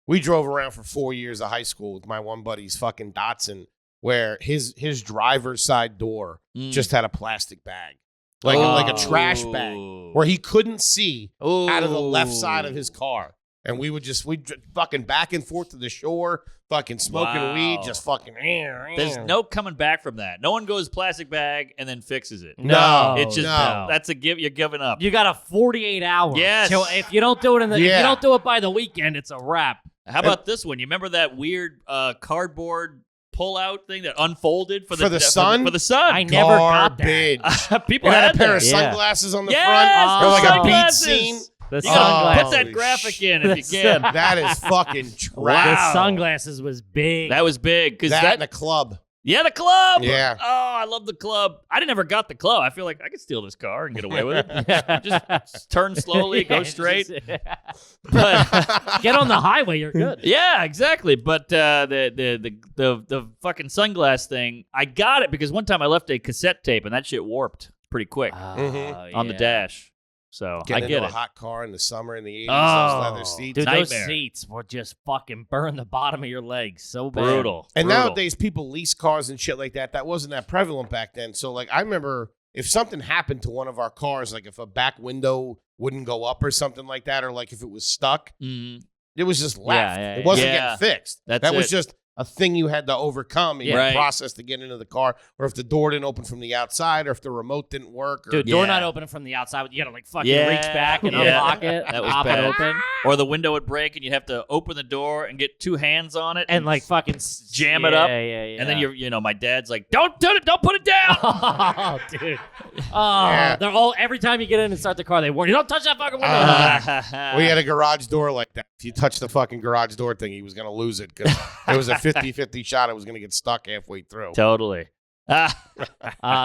Speaker 3: we drove around for 4 years of high school with my one buddy's fucking Datsun, where his driver's side door just had a plastic bag. Like a trash bag where he couldn't see out of the left side of his car. And we'd fucking back and forth to the shore, fucking smoking weed, just fucking.
Speaker 4: There's no coming back from that. No one goes plastic bag and then fixes it.
Speaker 1: No,
Speaker 4: it's just that's a give. You're giving up.
Speaker 1: You got a 48 hours.
Speaker 4: Yes.
Speaker 1: So if you don't do it if you don't do it by the weekend, it's a wrap.
Speaker 4: How about this one? You remember that weird cardboard pull-out thing that unfolded for the
Speaker 3: sun?
Speaker 4: For the sun.
Speaker 1: I never got that.
Speaker 4: People
Speaker 3: had a pair
Speaker 4: that.
Speaker 3: of sunglasses on the
Speaker 4: Yes,
Speaker 3: front, or like
Speaker 4: sunglasses.
Speaker 3: a beat scene.
Speaker 1: The
Speaker 4: You gotta put
Speaker 1: sunglasses.
Speaker 4: that graphic in if you can.
Speaker 3: That is fucking trash.
Speaker 1: The sunglasses was big.
Speaker 4: That was big because
Speaker 3: That in a club.
Speaker 4: Yeah, the club.
Speaker 3: Yeah.
Speaker 4: Oh, I love the club. I never got the club. I feel like I could steal this car and get away with it. Just turn slowly, go straight. But
Speaker 1: get on the highway, you're good.
Speaker 4: Yeah, exactly. But the fucking sunglass thing, I got it because one time I left a cassette tape and that shit warped pretty quick on the dash. So
Speaker 3: Getting
Speaker 4: I get
Speaker 3: into
Speaker 4: it.
Speaker 3: a hot car in the summer in the 80s, those leather seats.
Speaker 1: Dude,
Speaker 4: Nightmare.
Speaker 1: those seats would just fucking burn the bottom of your legs so bad.
Speaker 4: Brutal.
Speaker 3: And nowadays, people lease cars and shit like that. That wasn't that prevalent back then. So, like, I remember if something happened to one of our cars, like if a back window wouldn't go up or something like that, or like if it was stuck, it was just left. It wasn't getting fixed. That was just a thing you had to overcome in your process to get into the car, or if the door didn't open from the outside, or if the remote didn't work. Or,
Speaker 1: Dude, door not opening from the outside. You gotta like fucking reach back and unlock it.
Speaker 4: That was
Speaker 1: pop
Speaker 4: bad.
Speaker 1: it open.
Speaker 4: Or the window would break and you'd have to open the door and get two hands on it
Speaker 1: and like fucking
Speaker 4: jam it up.
Speaker 1: Yeah.
Speaker 4: And then my dad's like, don't do it, don't put it down.
Speaker 1: Oh, dude. They're all every time you get in and start the car, they warn you, don't touch that fucking window.
Speaker 3: We had a garage door like that. If you touched the fucking garage door thing, he was gonna lose it because it was a 50-50 shot. It was gonna get stuck halfway through.
Speaker 4: Totally.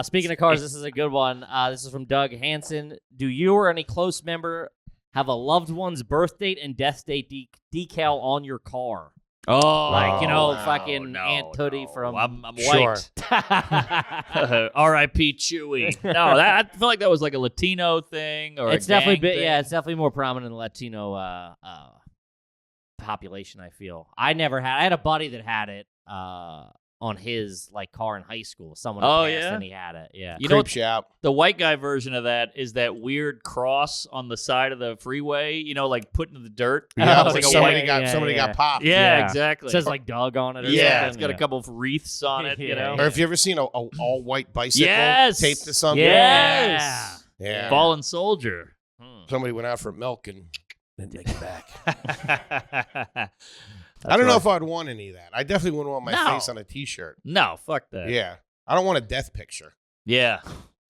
Speaker 1: Speaking of cars, this is a good one. This is from Doug Hansen. Do you or any close member have a loved one's birth date and death date decal on your car?
Speaker 4: Oh,
Speaker 1: like fucking Aunt Tootie from.
Speaker 4: I'm white. R.I.P. Chewy. No, I feel like that was like a Latino thing, or
Speaker 1: it's
Speaker 4: a gang
Speaker 1: definitely
Speaker 4: thing.
Speaker 1: it's definitely more prominent in the Latino population. I feel I had a buddy that had it on his like car in high school. Someone passed and he had it. Yeah,
Speaker 4: you know
Speaker 3: Creeps you out.
Speaker 4: The white guy version of that is that weird cross on the side of the freeway. You know, like put in the dirt.
Speaker 3: Yeah,
Speaker 4: It's like
Speaker 3: somebody
Speaker 4: a
Speaker 3: got popped.
Speaker 4: Yeah, exactly.
Speaker 1: It says like Doug on it. Or
Speaker 3: Yeah,
Speaker 4: it's got a couple of wreaths on it. You know,
Speaker 3: Or have you ever seen a all white bicycle taped to something?
Speaker 4: Yes.
Speaker 3: Yeah.
Speaker 4: Fallen soldier.
Speaker 3: Somebody went out for milk and then take it back.
Speaker 4: That's
Speaker 3: I don't know
Speaker 4: right.
Speaker 3: if I'd want any of that. I definitely wouldn't want my face on a T-shirt.
Speaker 4: No, fuck that.
Speaker 3: Yeah. I don't want a death picture.
Speaker 4: Yeah.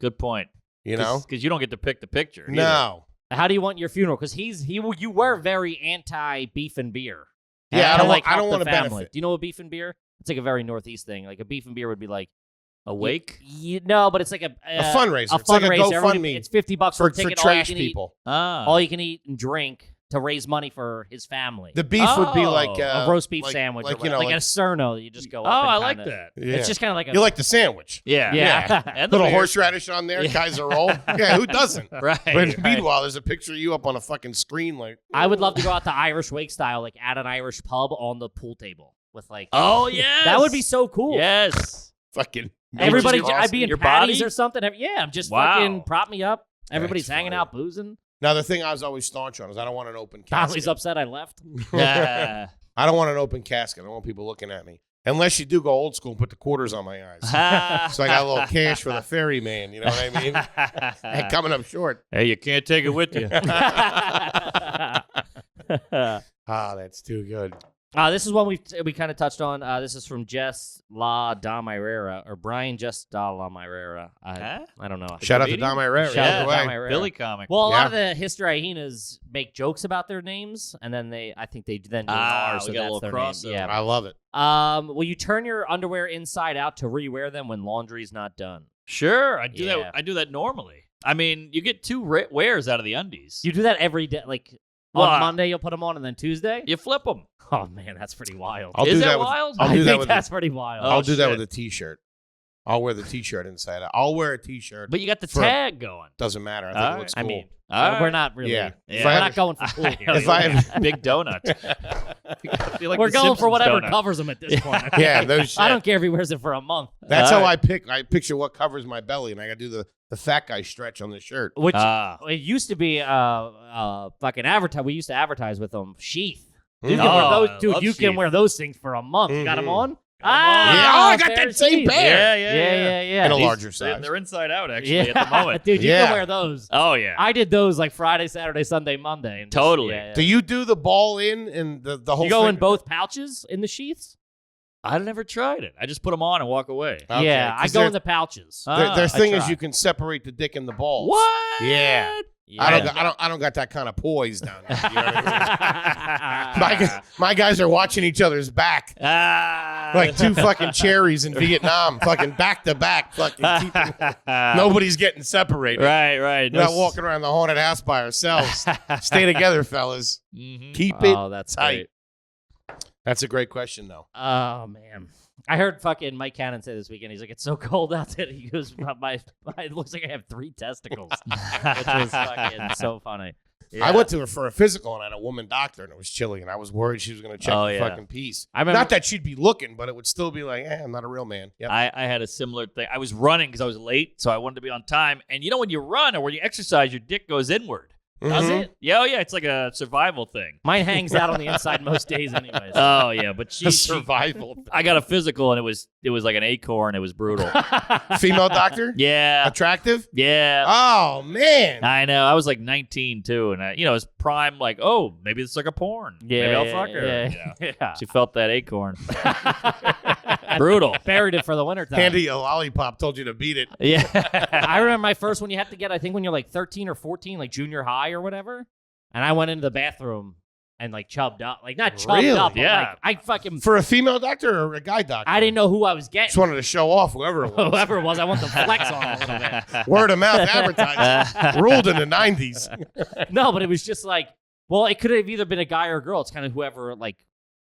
Speaker 4: Good point.
Speaker 3: You know,
Speaker 4: because you don't get to pick the picture. Either.
Speaker 3: No.
Speaker 1: How do you want your funeral? Because you were very anti beef and beer.
Speaker 3: Yeah, I don't want to
Speaker 1: family.
Speaker 3: benefit.
Speaker 1: Do you know what beef and beer? It's like a very Northeast thing. Like a beef and beer would be like
Speaker 4: a wake.
Speaker 3: No,
Speaker 1: but it's like a
Speaker 3: fundraiser.
Speaker 1: It's like a
Speaker 3: GoFundMe.
Speaker 1: It's $50 for a ticket.
Speaker 3: For trash people.
Speaker 1: All you can eat and drink to raise money for his family.
Speaker 3: The beef would be like
Speaker 1: a roast beef sandwich,
Speaker 3: like,
Speaker 1: like a Cerno. You just go up.
Speaker 4: I like that.
Speaker 3: Yeah.
Speaker 1: It's just kind of like
Speaker 3: you like the sandwich.
Speaker 4: Yeah.
Speaker 3: And little horseradish on there, Kaiser roll. Yeah, who doesn't?
Speaker 4: Right.
Speaker 3: But meanwhile, there's a picture of you up on a fucking screen. Like,
Speaker 1: I would love to go out to Irish wake style, like at an Irish pub on the pool table with like.
Speaker 4: Oh yeah,
Speaker 1: that would be so cool.
Speaker 4: Yes.
Speaker 3: Fucking
Speaker 1: everybody. I'd be in
Speaker 4: your
Speaker 1: patties
Speaker 4: body?
Speaker 1: or something. Yeah, I'm just fucking prop me up. Everybody's
Speaker 3: That's
Speaker 1: hanging
Speaker 3: funny.
Speaker 1: out boozing.
Speaker 3: Now, the thing I was always staunch on is I don't want an open casket.
Speaker 1: Conley's upset I left.
Speaker 3: I don't want an open casket. I don't want people looking at me. Unless you do go old school and put the quarters on my eyes. So I got a little cash for the ferryman. You know what I mean? And coming up short.
Speaker 4: Hey, you can't take it with you.
Speaker 3: That's too good.
Speaker 1: This is one we kind of touched on. This is from Jess La Damirera or Brian Jess La Damirera. I don't know.
Speaker 3: Shout out to Damirera.
Speaker 1: Shout out to Damirera.
Speaker 4: Billy comic.
Speaker 1: Well, a lot of the history hyenas make jokes about their names, and then I think they then do an R, so
Speaker 4: we got
Speaker 1: that's
Speaker 4: a little
Speaker 1: their
Speaker 4: crossover.
Speaker 1: name. Yeah.
Speaker 3: I love it.
Speaker 1: Will you turn your underwear inside out to rewear them when laundry's not done?
Speaker 4: Sure, I do
Speaker 1: Yeah.
Speaker 4: that. I do that normally. I mean, you get two wears out of the undies.
Speaker 1: You do that every day, like on Monday you'll put them on, and then Tuesday
Speaker 4: you flip them.
Speaker 1: Oh man, that's pretty wild.
Speaker 4: Is that wild?
Speaker 3: I'll do that with
Speaker 1: that's pretty wild.
Speaker 3: I'll do that with a t-shirt. I'll wear the t-shirt inside out. I'll wear a t-shirt.
Speaker 4: But you got the tag going.
Speaker 3: Doesn't matter. I think it looks cool.
Speaker 1: I mean,
Speaker 4: All
Speaker 1: we're
Speaker 4: right.
Speaker 1: not really.
Speaker 3: Yeah.
Speaker 1: We're not going for cool here.
Speaker 3: If I have
Speaker 4: Big donut. I feel like
Speaker 1: We're
Speaker 4: the
Speaker 1: going for
Speaker 4: Simpsons
Speaker 1: whatever
Speaker 4: donut.
Speaker 1: covers them at this point. okay?
Speaker 3: yeah, those
Speaker 1: I don't care if he wears it for a month.
Speaker 3: That's
Speaker 4: All
Speaker 3: how
Speaker 4: right.
Speaker 3: I picture what covers my belly, and I got to do the fat guy stretch on the shirt.
Speaker 1: Which it used to be fucking advertise. We used to advertise with them. Sheath. You can wear those, dude. You can wear those things for a month. You got them on?
Speaker 3: Yeah. Oh, I got
Speaker 1: fair
Speaker 3: that same
Speaker 1: sheath.
Speaker 3: pair.
Speaker 1: Yeah.
Speaker 3: In a
Speaker 4: These-
Speaker 3: larger size.
Speaker 4: They're inside out, actually, at the moment.
Speaker 1: Dude, you
Speaker 3: Yeah.
Speaker 1: can wear those.
Speaker 4: Oh, yeah.
Speaker 1: I did those like Friday, Saturday, Sunday, Monday. And just-
Speaker 4: Totally.
Speaker 1: yeah.
Speaker 3: Do you do the ball in and the whole
Speaker 1: You go in
Speaker 3: thing?
Speaker 1: both pouches in the sheaths?
Speaker 4: I never tried it. I just put them on and walk away.
Speaker 3: Okay,
Speaker 1: Yeah, I
Speaker 3: 'cause
Speaker 1: go in the pouches.
Speaker 3: Their
Speaker 4: I
Speaker 3: thing is
Speaker 4: tried.
Speaker 3: you can separate the dick and the balls.
Speaker 4: What?
Speaker 3: Yeah.
Speaker 1: Yeah.
Speaker 3: I don't got that kind of poise down there. You know what I mean? my guys are watching each other's back. Like two fucking cherries in Vietnam, fucking back to back, fucking keeping, nobody's getting separated.
Speaker 4: Right.
Speaker 3: We're not walking around the haunted house by ourselves. Stay together, fellas.
Speaker 4: Mm-hmm.
Speaker 3: Keep it
Speaker 1: Oh, that's
Speaker 3: tight.
Speaker 1: great.
Speaker 3: That's a great question, though.
Speaker 1: Oh man, I heard fucking Mike Cannon say this weekend. He's like, "It's so cold out there." He goes, "My it looks like I have 3 testicles," which was fucking so funny.
Speaker 3: I went to her for a physical, and I had a woman doctor, and it was chilly, and I was worried she was going to check the fucking piece.
Speaker 1: I remember,
Speaker 3: Not that she'd be looking, but it would still be like, I'm not a real man. Yep.
Speaker 4: I had a similar thing. I was running because I was late, so I wanted to be on time. And you know when you run or when you exercise, your dick goes inward.
Speaker 1: does
Speaker 3: Mhm.
Speaker 1: it?
Speaker 4: Yeah, it's like a survival thing.
Speaker 1: Mine hangs out on the inside most days, anyways.
Speaker 4: Oh yeah, but
Speaker 3: A survival.
Speaker 4: I got a physical and it was like an acorn. It was brutal.
Speaker 3: Female doctor?
Speaker 4: Yeah,
Speaker 3: Attractive?
Speaker 4: yeah.
Speaker 3: Oh, man.
Speaker 4: I know. I was like 19 too, and it was prime. Like, oh, maybe it's like a porn.
Speaker 1: Yeah,
Speaker 4: maybe I'll fuck her.
Speaker 1: yeah,
Speaker 4: You know?
Speaker 1: yeah.
Speaker 4: She felt that acorn. Brutal.
Speaker 1: Buried it for the wintertime.
Speaker 3: Handy a lollipop told you to beat it.
Speaker 4: Yeah.
Speaker 1: I remember my first one you have to get, I think when you're like 13 or 14, like junior high or whatever. And I went into the bathroom and like chubbed up. Like not chubbed
Speaker 3: Really?
Speaker 1: up, but
Speaker 4: Yeah.
Speaker 1: like I fucking,
Speaker 3: For a female doctor or a guy doctor?
Speaker 1: I didn't know who I was
Speaker 3: Just
Speaker 1: getting.
Speaker 3: wanted to show off whoever it was.
Speaker 1: Whoever it was, I want the flex on it a little bit.
Speaker 3: Word of mouth advertising. Ruled in the 90s.
Speaker 1: No, but it was just like, well, it could have either been a guy or a girl. It's kind of whoever like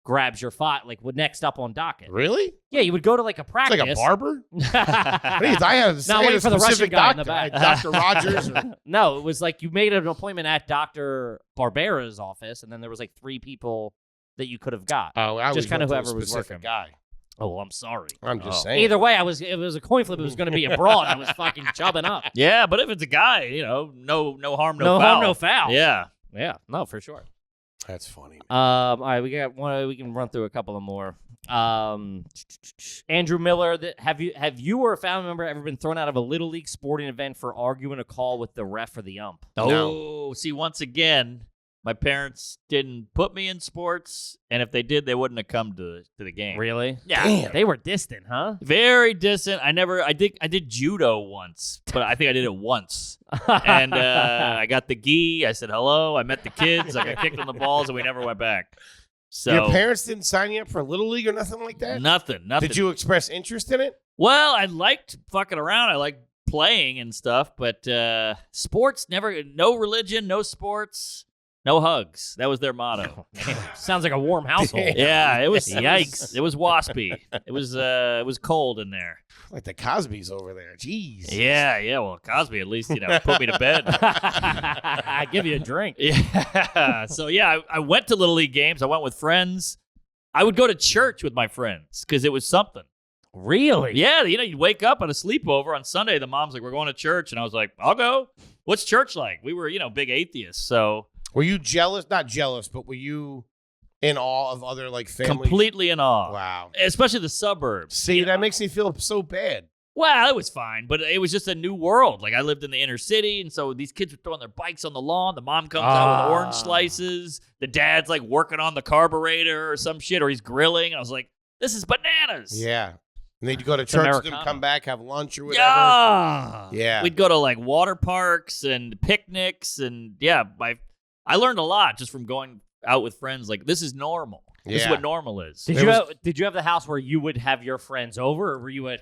Speaker 1: grabs your foot, like next up on docket.
Speaker 3: Really?
Speaker 1: Yeah, you would go to like a
Speaker 3: It's
Speaker 1: practice.
Speaker 3: like a barber? I had a,
Speaker 1: No, wait for the Russian guy in the back.
Speaker 3: Dr. Rogers. Or,
Speaker 1: No, it was like you made an appointment at Dr. Barbera's office, and then there was like 3 people that you could have got.
Speaker 3: oh, I
Speaker 1: Just
Speaker 3: kind
Speaker 1: kinda
Speaker 3: of
Speaker 1: whoever was
Speaker 3: specific
Speaker 1: working.
Speaker 3: guy.
Speaker 1: Oh, well, I'm sorry.
Speaker 3: I'm just
Speaker 4: Oh.
Speaker 3: saying.
Speaker 1: Either way, it was a coin flip. It was going to be a broad. I was fucking chubbing up.
Speaker 4: Yeah, but if it's a guy, no harm, no
Speaker 1: No
Speaker 4: foul.
Speaker 1: harm, no foul.
Speaker 4: Yeah.
Speaker 1: Yeah, no, for sure.
Speaker 3: That's funny.
Speaker 1: All right, we got one. We can run through a couple of more. Andrew Miller, have you or a family member ever been thrown out of a little league sporting event for arguing a call with the ref or the ump?
Speaker 4: Oh, see, once again, my parents didn't put me in sports, and if they did, they wouldn't have come to the game.
Speaker 1: Really?
Speaker 4: Yeah.
Speaker 3: Damn.
Speaker 1: They were distant, huh?
Speaker 4: Very distant. I did judo once, but I think I did it once. And I got the gi. I said hello. I met the kids. I got kicked in the balls, and we never went back. So
Speaker 3: your parents didn't sign you up for Little League or nothing like that?
Speaker 4: Nothing.
Speaker 3: Did you express interest in it?
Speaker 4: Well, I liked fucking around. I liked playing and stuff, but sports never. No religion, no sports, no hugs. That was their motto.
Speaker 1: Sounds like a warm household.
Speaker 4: Yeah, it was. Yikes! It was waspy. It was cold in there.
Speaker 3: Like the Cosbys over there. Jeez.
Speaker 4: Yeah. Well, Cosby at least put me to bed.
Speaker 1: I give you a drink.
Speaker 4: Yeah. So yeah, I went to Little League games. I went with friends. I would go to church with my friends because it was something.
Speaker 1: Really?
Speaker 4: Yeah, you'd wake up on a sleepover on Sunday. The mom's like, "We're going to church," and I was like, "I'll go." What's church like? We were, big atheists. So
Speaker 3: were you jealous? Not jealous, but were you in awe of other like families?
Speaker 4: Completely in awe.
Speaker 3: Wow.
Speaker 4: Especially the suburbs.
Speaker 3: See, that makes me feel so bad.
Speaker 4: Well, it was fine, but it was just a new world. Like I lived in the inner city, and so these kids were throwing their bikes on the lawn. The mom comes out with orange slices. The dad's like working on the carburetor or some shit, or he's grilling. And I was like, "This is bananas."
Speaker 3: Yeah. And then you go to church, then come back, have lunch or whatever.
Speaker 4: Yeah. We'd go to like water parks and picnics, and I learned a lot just from going out with friends. Like this is normal. Yeah. This is what normal is.
Speaker 1: Did you have the house where you would have your friends over, or were you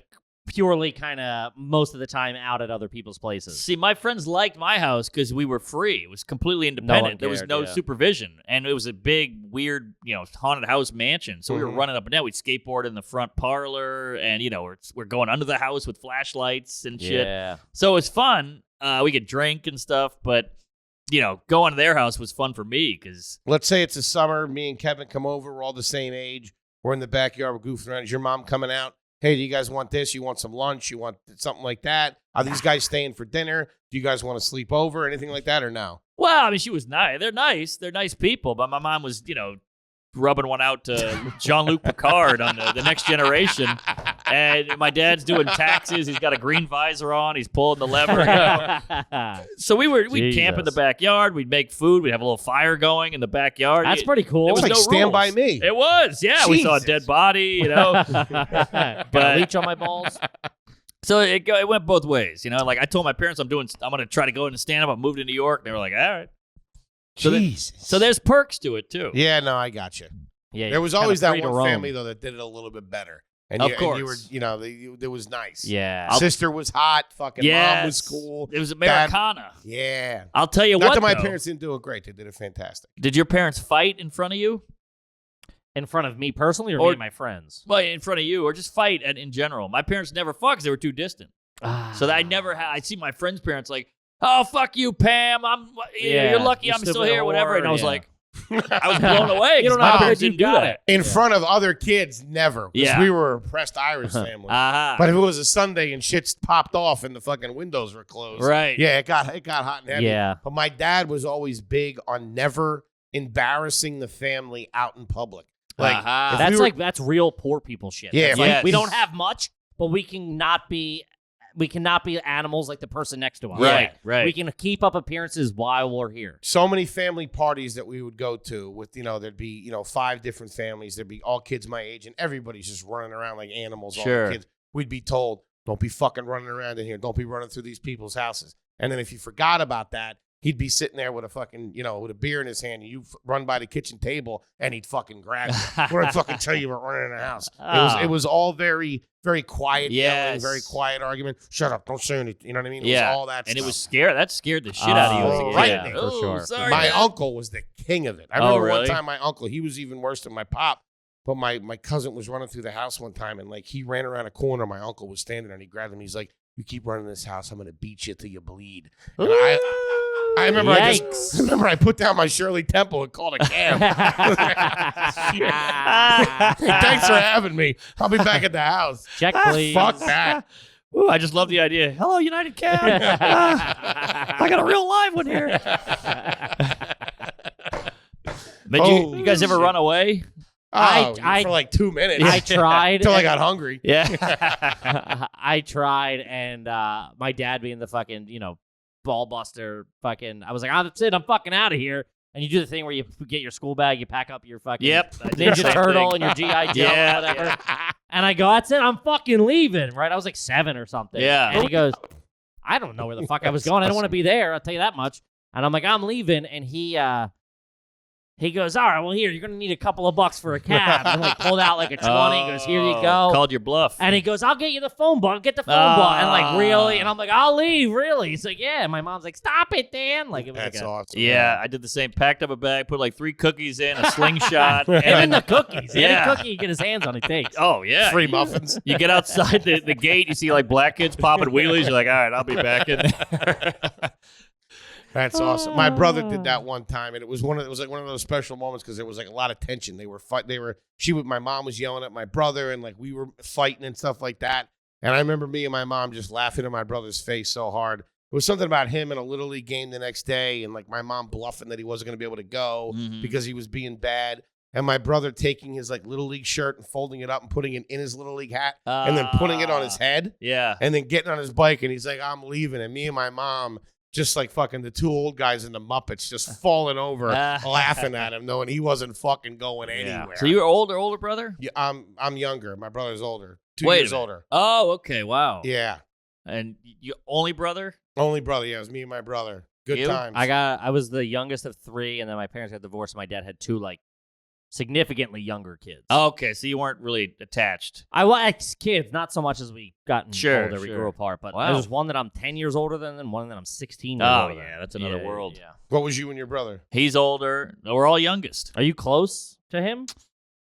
Speaker 1: purely kind of most of the time out at other people's places?
Speaker 4: See, my friends liked my house because we were free. It was completely independent. There was no supervision. And it was a big, weird, haunted house mansion. So we were running up and down. We'd skateboard in the front parlor, and, we're going under the house with flashlights and shit.
Speaker 1: Yeah.
Speaker 4: So it was fun. We could drink and stuff, but, going to their house was fun for me because...
Speaker 3: Let's say it's a summer. Me and Kevin come over. We're all the same age. We're in the backyard. We're goofing around. Is your mom coming out? Hey, do you guys want this? You want some lunch? You want something like that? Are these guys staying for dinner? Do you guys want to sleep over? Anything like that or no?
Speaker 4: Well, I mean, she was nice. They're nice. They're nice people. But my mom was, rubbing one out to Jean-Luc Picard on the Next Generation. And my dad's doing taxes. He's got a green visor on. He's pulling the lever. So we'd camp in the backyard. We'd make food. We'd have a little fire going in the backyard.
Speaker 1: That's pretty cool.
Speaker 3: It was like Stand By Me.
Speaker 4: It was, yeah. Jesus. We saw a dead body,
Speaker 1: But leech on my balls.
Speaker 4: So it went both ways, Like I told my parents I'm going to try to go in and stand up. I moved to New York. They were like, all right. So there's perks to it too.
Speaker 3: Yeah, no, I got you. Yeah, there was always that one family though that did it a little bit better. And
Speaker 4: of course,
Speaker 3: and you were, it was nice.
Speaker 1: Yeah,
Speaker 3: sister was hot. Fucking mom was cool.
Speaker 4: It was Americana.
Speaker 3: Yeah,
Speaker 4: I'll tell you
Speaker 3: Not that my parents didn't do it great. They did it fantastic.
Speaker 4: Did your parents fight in front of you?
Speaker 1: In front of me personally, or me and my friends?
Speaker 4: Well, in front of you, or just fight in general. My parents never fought because they were too distant. So that I never had. I see my friends' parents like, "Oh, fuck you, Pam. You're lucky I'm still here, whatever." And I was like, I was blown away.
Speaker 1: You don't know how parents didn't do that.
Speaker 3: In front of other kids, never. Because we were a oppressed Irish family. But if it was a Sunday and shit's popped off and the fucking windows were closed,
Speaker 4: right?
Speaker 3: Yeah, it got hot and heavy.
Speaker 1: Yeah.
Speaker 3: But my dad was always big on never embarrassing the family out in public. Like
Speaker 1: that's real poor people shit.
Speaker 3: Yeah,
Speaker 1: like, we don't have much, but we cannot be animals like the person next to us.
Speaker 4: Right.
Speaker 1: We can keep up appearances while we're here.
Speaker 3: So many family parties that we would go to with, there'd be, 5 different families. There'd be all kids my age, and everybody's just running around like animals.
Speaker 4: Sure.
Speaker 3: All the kids. We'd be told, don't be fucking running around in here. Don't be running through these people's houses. And then if you forgot about that, he'd be sitting there with a fucking, with a beer in his hand, and you run by the kitchen table, and he'd fucking grab you. We're gonna fucking tell you we're running in the house. It was all very, very quiet yelling, very quiet argument. Shut up, don't say anything. You know what I mean? It was all that
Speaker 4: and
Speaker 3: stuff.
Speaker 4: It was scary. That scared the shit out of you as a kid.
Speaker 3: Right,
Speaker 1: for sure.
Speaker 4: Sorry,
Speaker 3: my
Speaker 4: man.
Speaker 3: uncle was the king of it. I remember
Speaker 4: really?
Speaker 3: one time my uncle, he was even worse than my pop. But my cousin was running through the house one time, and like he ran around a corner. My uncle was standing there, and he grabbed him. He's like, "You keep running this house, I'm gonna beat you till you bleed." And I remember I put down my Shirley Temple and called a cab. Thanks for having me. I'll be back at the house.
Speaker 1: Check, please.
Speaker 3: Fuck that.
Speaker 4: Ooh, I just love the idea. Hello, United Cab. I got a real live one here. Did you guys ever run away?
Speaker 3: For like 2 minutes.
Speaker 1: I tried.
Speaker 3: Until I got hungry.
Speaker 4: Yeah.
Speaker 1: I tried, and my dad being the fucking, ball buster, fucking, I was like, that's it, I'm fucking out of here. And you do the thing where you get your school bag, you pack up your fucking Ninja Turtle and your G.I. Joe and whatever. And I go, that's it, I'm fucking leaving, right? I was like 7 or something.
Speaker 4: Yeah.
Speaker 1: And he goes, I don't know where the fuck I was going. I don't want to be there. I'll tell you that much. And I'm like, I'm leaving. And he goes, all right, well, here, you're going to need a couple of bucks for a cab. And like pulled out like a 20. He goes, here you go.
Speaker 4: Called your bluff.
Speaker 1: And he goes, I'll get you the phone book. Get the phone book. And like, really? And I'm like, I'll leave, really? He's like, yeah. And my mom's like, stop it, Dan. Like, it was
Speaker 3: That's
Speaker 1: like
Speaker 3: awesome.
Speaker 4: Yeah, I did the same. Packed up a bag, put like 3 cookies in, a slingshot.
Speaker 1: and then the cookies.
Speaker 4: Yeah.
Speaker 1: Any cookie he get his hands on, he takes.
Speaker 4: Oh, yeah.
Speaker 3: Free muffins.
Speaker 4: You get outside the gate, you see like black kids popping wheelies. You're like, all right, I'll be back in there.
Speaker 3: That's awesome. My brother did that one time, and it was like one of those special moments because there was like a lot of tension. My mom was yelling at my brother, and like we were fighting and stuff like that. And I remember me and my mom just laughing in my brother's face so hard. It was something about him in a Little League game the next day, and like my mom bluffing that he wasn't going to be able to go because he was being bad. And my brother taking his like Little League shirt and folding it up and putting it in his Little League hat and then putting it on his head.
Speaker 4: Yeah.
Speaker 3: And then getting on his bike, and he's like, I'm leaving. And me and my mom, just like fucking the 2 old guys in the Muppets, just falling over, laughing at him, knowing he wasn't fucking going anywhere.
Speaker 4: So you were older brother?
Speaker 3: Yeah, I'm younger. My brother's older. 2
Speaker 4: Wait
Speaker 3: years older.
Speaker 4: Oh, okay. Wow.
Speaker 3: Yeah.
Speaker 4: And you only brother?
Speaker 3: Only brother. Yeah, it was me and my brother. Good
Speaker 4: You?
Speaker 3: times.
Speaker 1: I was the youngest of 3, and then my parents got divorced, and my dad had 2 like significantly younger kids.
Speaker 4: Okay, so you weren't really attached.
Speaker 1: I was kids, not so much as we gotten
Speaker 4: Sure,
Speaker 1: older, we
Speaker 4: sure.
Speaker 1: grew apart. But
Speaker 4: Wow.
Speaker 1: there's one that I'm 10 years older than, and one that I'm 16 years
Speaker 4: Oh,
Speaker 1: older than.
Speaker 4: yeah, that's another world.
Speaker 1: Yeah.
Speaker 3: What was you and your brother?
Speaker 4: He's older. We're all youngest.
Speaker 1: Are you close to him?